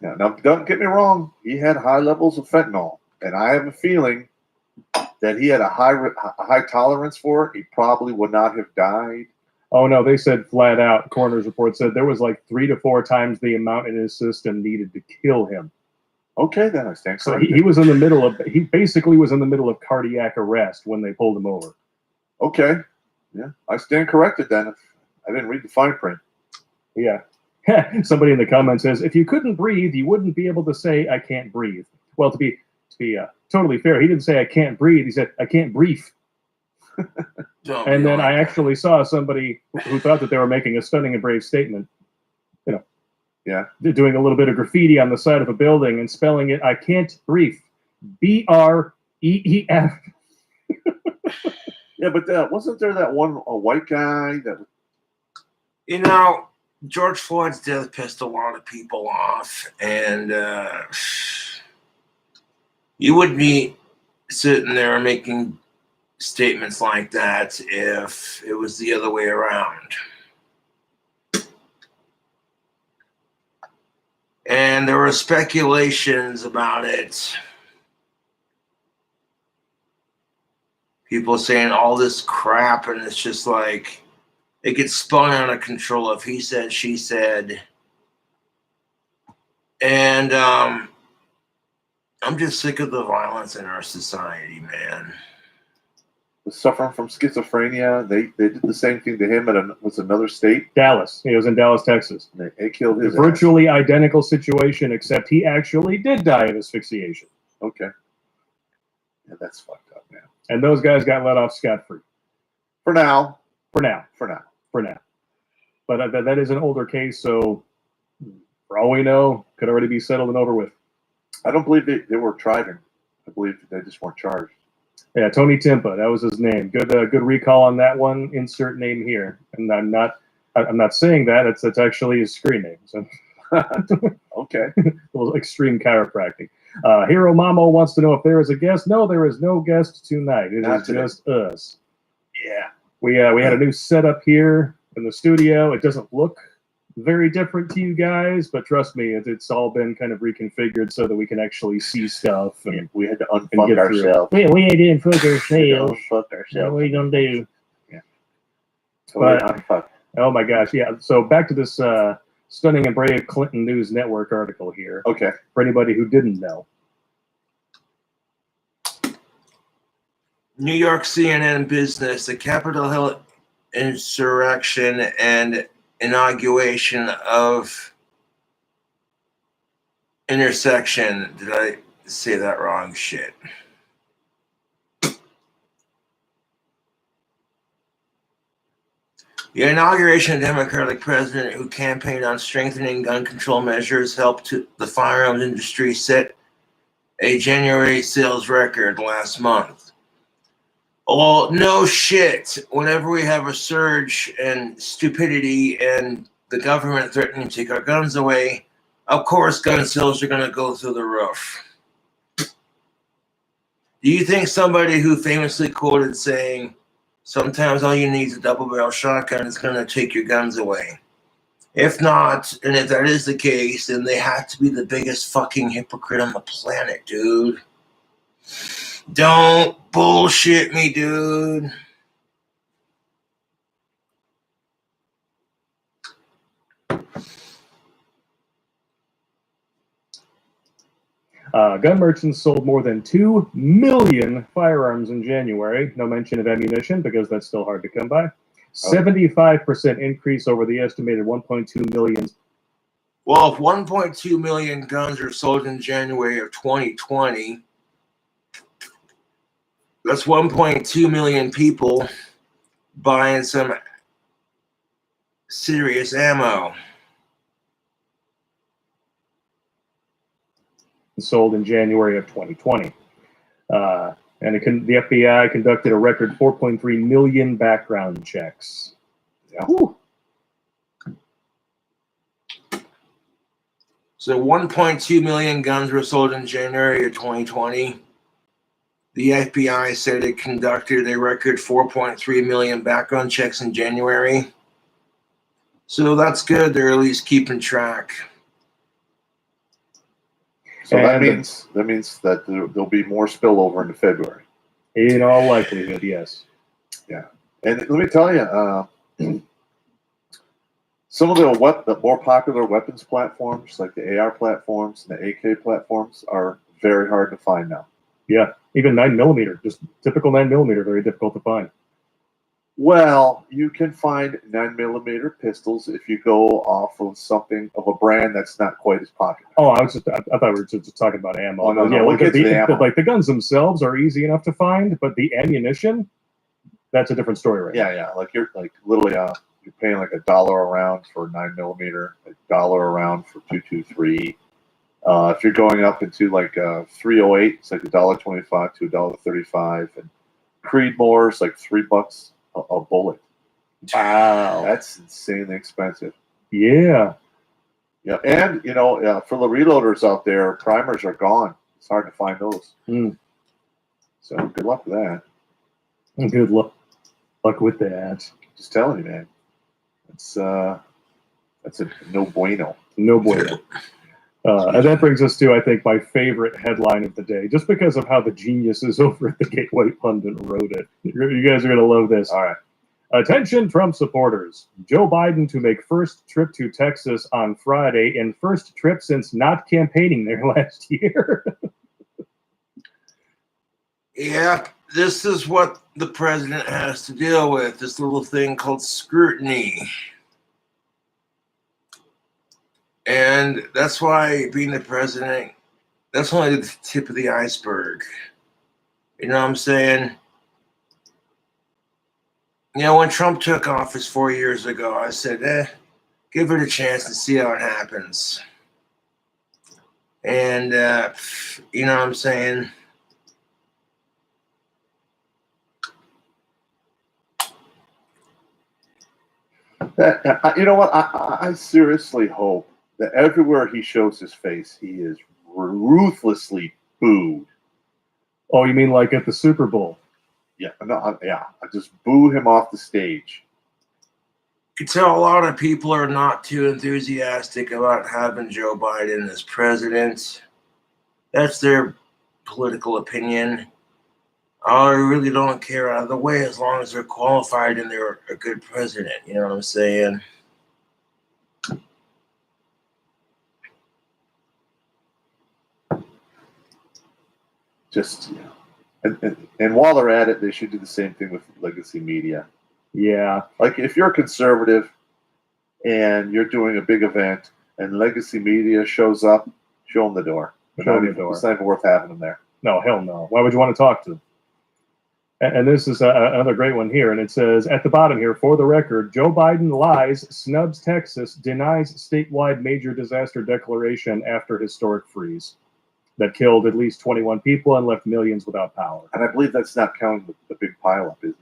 Yeah. Now, don't get me wrong. He had high levels of fentanyl, and I have a feeling that he had a high tolerance for it. He probably would not have died. Oh no, they said flat out. Coroner's report said there was like 3 to 4 times the amount in his system needed to kill him. Okay, then I stand corrected. So he was in the middle of. He basically was in the middle of cardiac arrest when they pulled him over. Okay, yeah, I stand corrected then. If I didn't read the fine print. Yeah. Somebody in the comments says, if you couldn't breathe, you wouldn't be able to say, I can't breathe. Well, to be totally fair, he didn't say, I can't breathe. He said, I can't breathe. And then I actually saw somebody who thought that they were making a stunning and brave statement. Yeah. Doing a little bit of graffiti on the side of a building and spelling it, I can't breathe. BREEF. Yeah, but wasn't there that a white guy that... George Floyd's death pissed a lot of people off, and you wouldn't be sitting there making statements like that if it was the other way around. And there were speculations about it. People saying all this crap, and it's just like, it gets spun out of control of he said, she said. And I'm just sick of the violence in our society, man. Suffering from schizophrenia. They did the same thing to him at was another state. Dallas. He was in Dallas, Texas. They killed his virtually identical situation, except he actually did die of asphyxiation. Okay. Yeah, that's fucked up, man. And those guys got let off scot-free. For now. For now. For now. For now. But that is an older case, so for all we know, could already be settled and over with. I don't believe they were tried. I believe they just weren't charged. Yeah, Tony Timpa, that was his name. Good recall on that one. Insert name here. And I'm not saying that. It's actually his screen name. So okay. A little extreme chiropractic. Hero Mamo wants to know if there is a guest. No, there is no guest tonight. It is just us. Yeah. We had a new setup here in the studio. It doesn't look very different to you guys, but trust me, it's all been kind of reconfigured so that we can actually see stuff. And we had to unfuck ourselves. We didn't fuck ourselves. Unfuck ourselves. What are we gonna do? Yeah. But, unfuck. Oh my gosh, yeah. So back to this stunning and brave Clinton News Network article here. Okay. For anybody who didn't know. New York CNN business, the Capitol Hill insurrection and inauguration of intersection. Did I say that wrong? Shit. The inauguration of Democratic president who campaigned on strengthening gun control measures helped the firearms industry set a January sales record last month. Well, no shit. Whenever we have a surge in stupidity and the government threatening to take our guns away, of course gun sales are going to go through the roof. Do you think somebody who famously quoted saying, sometimes all you need is a double-barrel shotgun is going to take your guns away? If not, and if that is the case, then they have to be the biggest fucking hypocrite on the planet, dude. Don't bullshit me, dude. Gun merchants sold more than 2 million firearms in January. No mention of ammunition because that's still hard to come by. 75% increase over the estimated 1.2 million. Well, if 1.2 million guns are sold in January of 2020, that's 1.2 million people buying some serious ammo. Sold in January of 2020. And the FBI conducted a record 4.3 million background checks. Yeah. So 1.2 million guns were sold in January of 2020. The FBI said it conducted a record 4.3 million background checks in January. So that's good. They're at least keeping track. So that means that there'll be more spillover into February. In all likelihood, yes. Yeah. And let me tell you, some of the more popular weapons platforms, like the AR platforms and the AK platforms, are very hard to find now. Yeah, even 9mm, just typical 9mm, very difficult to find. Well, you can find 9mm pistols if you go off of something of a brand that's not quite as popular. Oh, I thought we were just talking about ammo. Oh, no, yeah, we'll get to the ammo. Like the guns themselves are easy enough to find, but the ammunition, that's a different story, right? Yeah. Like you're literally you're paying like $1 a round for 9mm, $1 a round for 223. If you're going up into like 308, it's like $1.25 to $1.35, and Creedmoor's like $3 a bullet. Wow, that's insanely expensive. Yeah. Yeah, and for the reloaders out there, primers are gone. It's hard to find those. So good luck with that. Good luck with that. Just telling you, man. That's a no bueno. No bueno. And that brings us to, I think, my favorite headline of the day, just because of how the geniuses over at the Gateway Pundit wrote it. You guys are going to love this. All right. Attention, Trump supporters. Joe Biden to make first trip to Texas on Friday and first trip since not campaigning there last year. Yeah, this is what the president has to deal with, this little thing called scrutiny. And that's why being the president, that's only the tip of the iceberg. You know what I'm saying? You know, when Trump took office 4 years ago, I said, give it a chance and see how it happens. And, you know what I'm saying? You know what? I seriously hope that everywhere he shows his face, he is ruthlessly booed. Oh, you mean like at the Super Bowl? Yeah, no, yeah. I just boo him off the stage. You can tell a lot of people are not too enthusiastic about having Joe Biden as president. That's their political opinion. I really don't care out of the way as long as they're qualified and they're a good president. You know what I'm saying? Just, and while they're at it, they should do the same thing with legacy media. Yeah. Like if you're a conservative and you're doing a big event and legacy media shows up, show them the door. Show them the door. It's not even worth having them there. No, hell no. Why would you want to talk to them? And this is another great one here. And it says at the bottom here, for the record, Joe Biden lies, snubs Texas, denies statewide major disaster declaration after historic freeze that killed at least 21 people and left millions without power. And I believe that's not counting the big pileup, isn't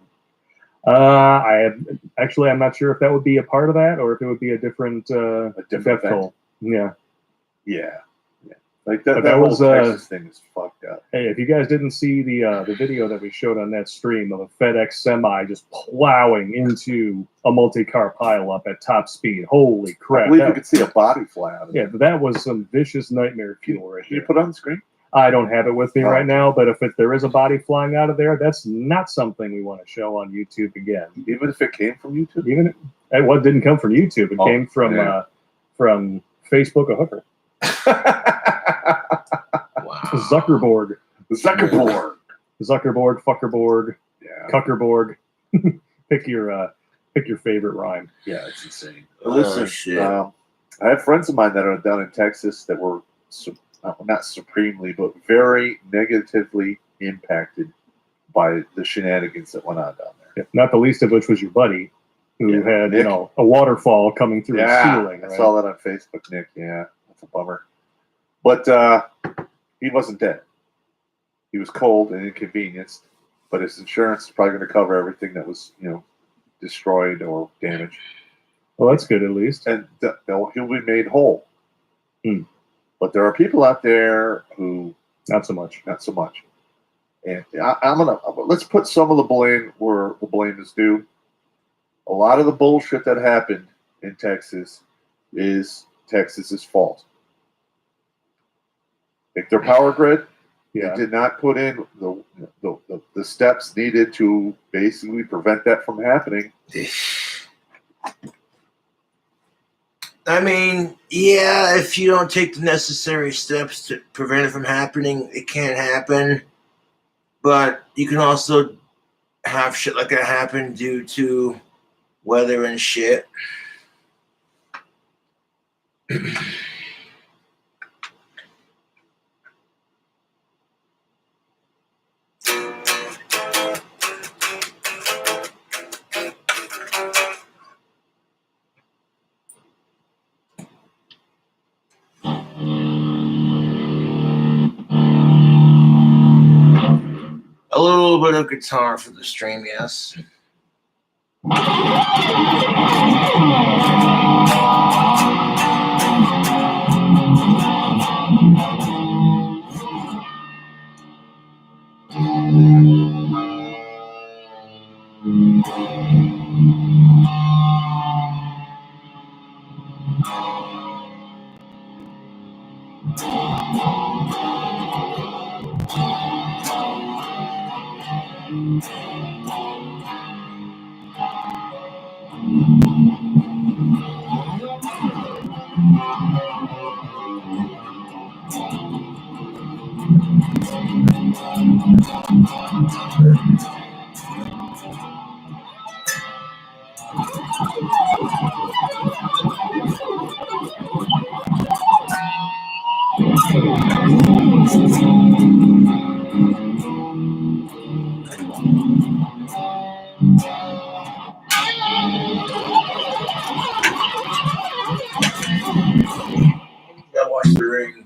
it? I'm not sure if that would be a part of that or if it would be a different death toll. Yeah. Yeah. Like that was whole Texas thing is fucked up. Hey, if you guys didn't see the video that we showed on that stream of a FedEx semi just plowing into a multi-car pileup at top speed, holy crap! I believe you could see a body fly out of it. Yeah, that was some vicious nightmare fuel right Can you there. put it on the screen? I don't have it with me right now, but if there is a body flying out of there, that's not something we want to show on YouTube again. Even if it came from YouTube? Even it didn't come from YouTube. It came from Facebook, a hooker. Wow. Zuckerborg. Zuckerborg, fuckerborg, yeah, cuckerborg. pick your favorite rhyme. Yeah, it's insane. Listen, shit. I have friends of mine that are down in Texas that were not supremely, but very negatively impacted by the shenanigans that went on down there. Yeah, not the least of which was your buddy, who had Nick. a waterfall coming through his ceiling. I right? saw that on Facebook, Nick. Yeah, that's a bummer. But he wasn't dead. He was cold and inconvenienced, but his insurance is probably going to cover everything that was, destroyed or damaged. Well, that's good at least. And he'll be made whole. Hmm. But there are people out there who Not so much. And let's put some of the blame where the blame is due. A lot of the bullshit that happened in Texas is Texas's fault. Like their power grid, Yeah. they did not put in the steps needed to basically prevent that from happening. I mean, yeah, if you don't take the necessary steps to prevent it from happening, it can't happen. But you can also have shit like that happen due to weather and shit. A little bit of guitar for the stream, yes. Gotta watch the ring.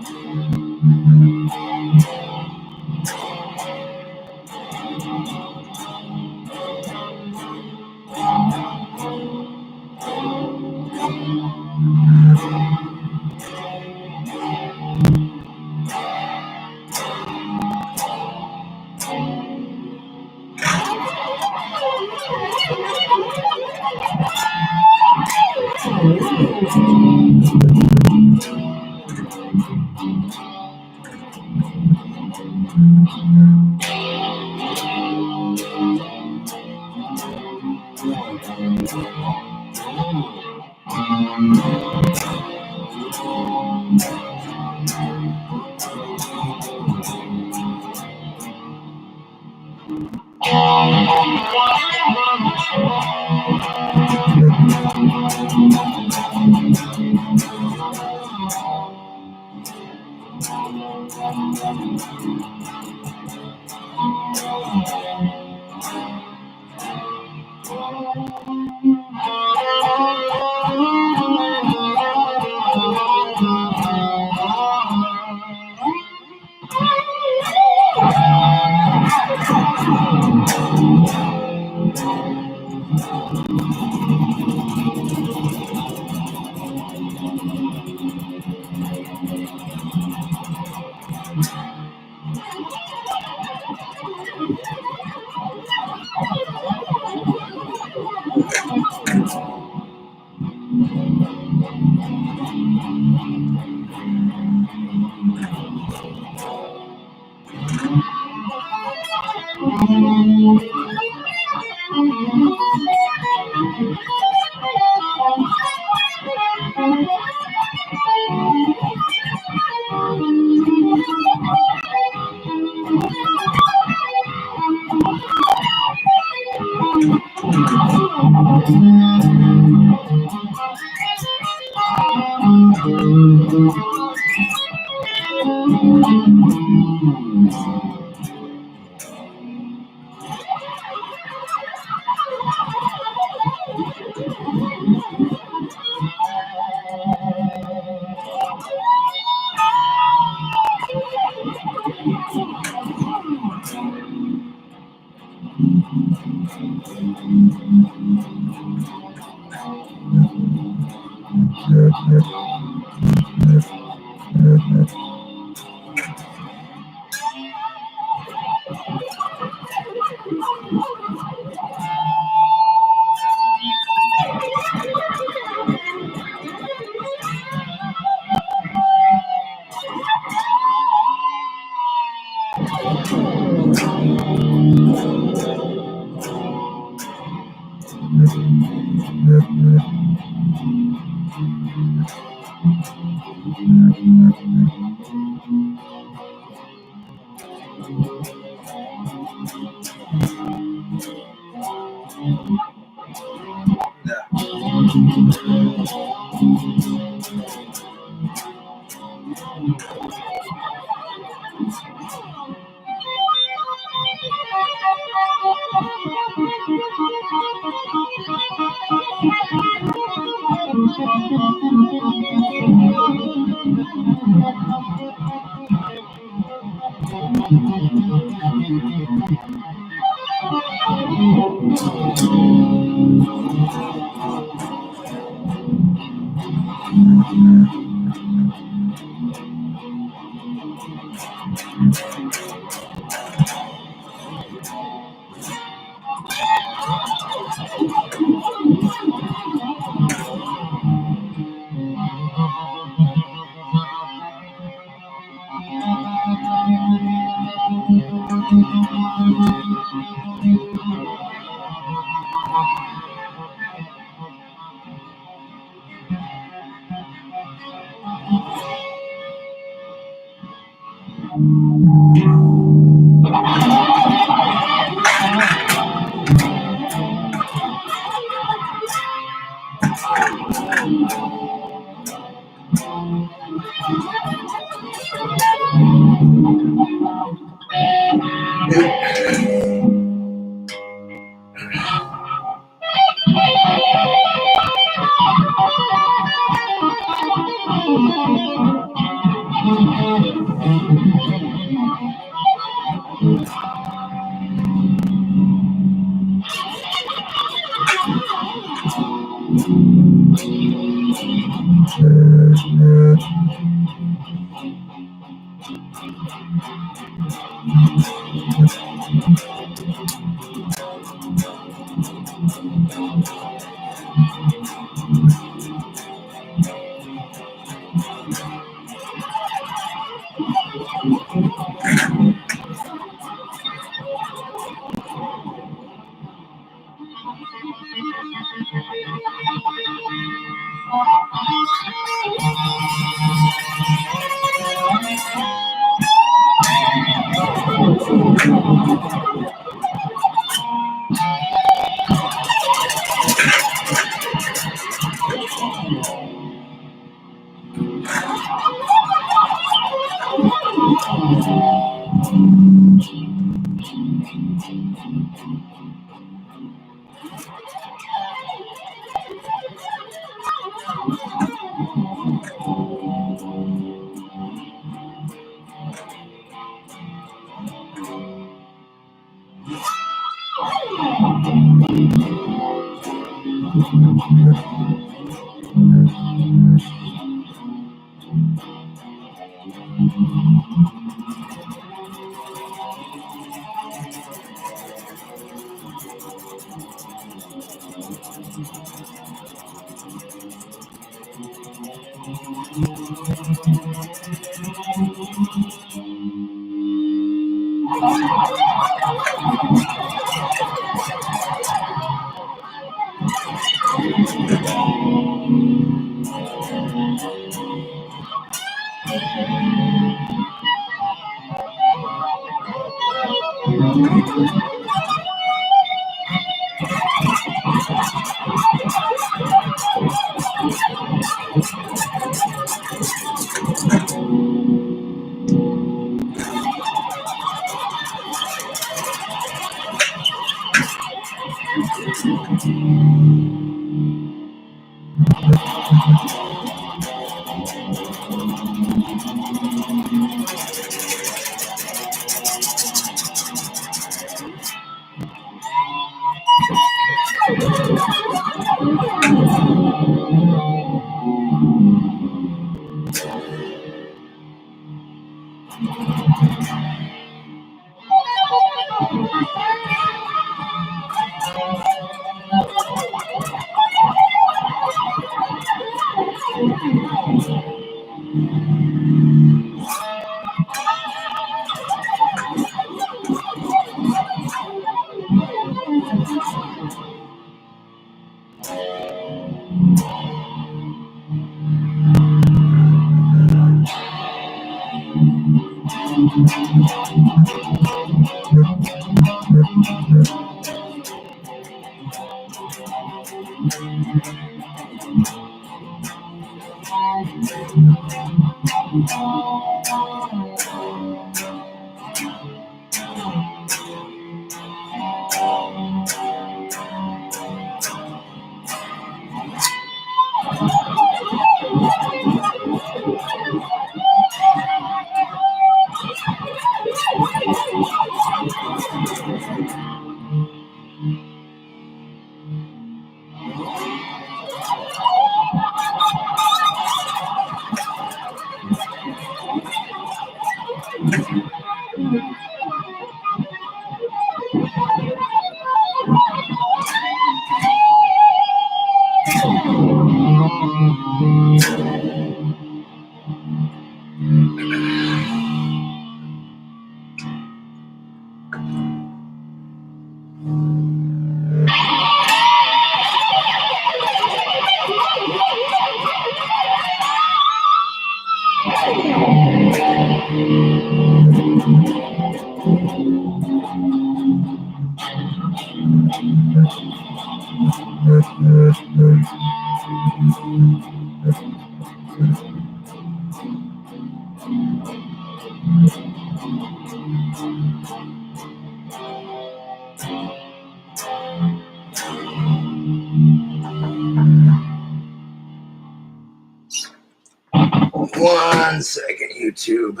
1 second, YouTube.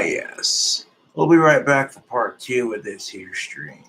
Yes. We'll be right back for part 2 of this here stream.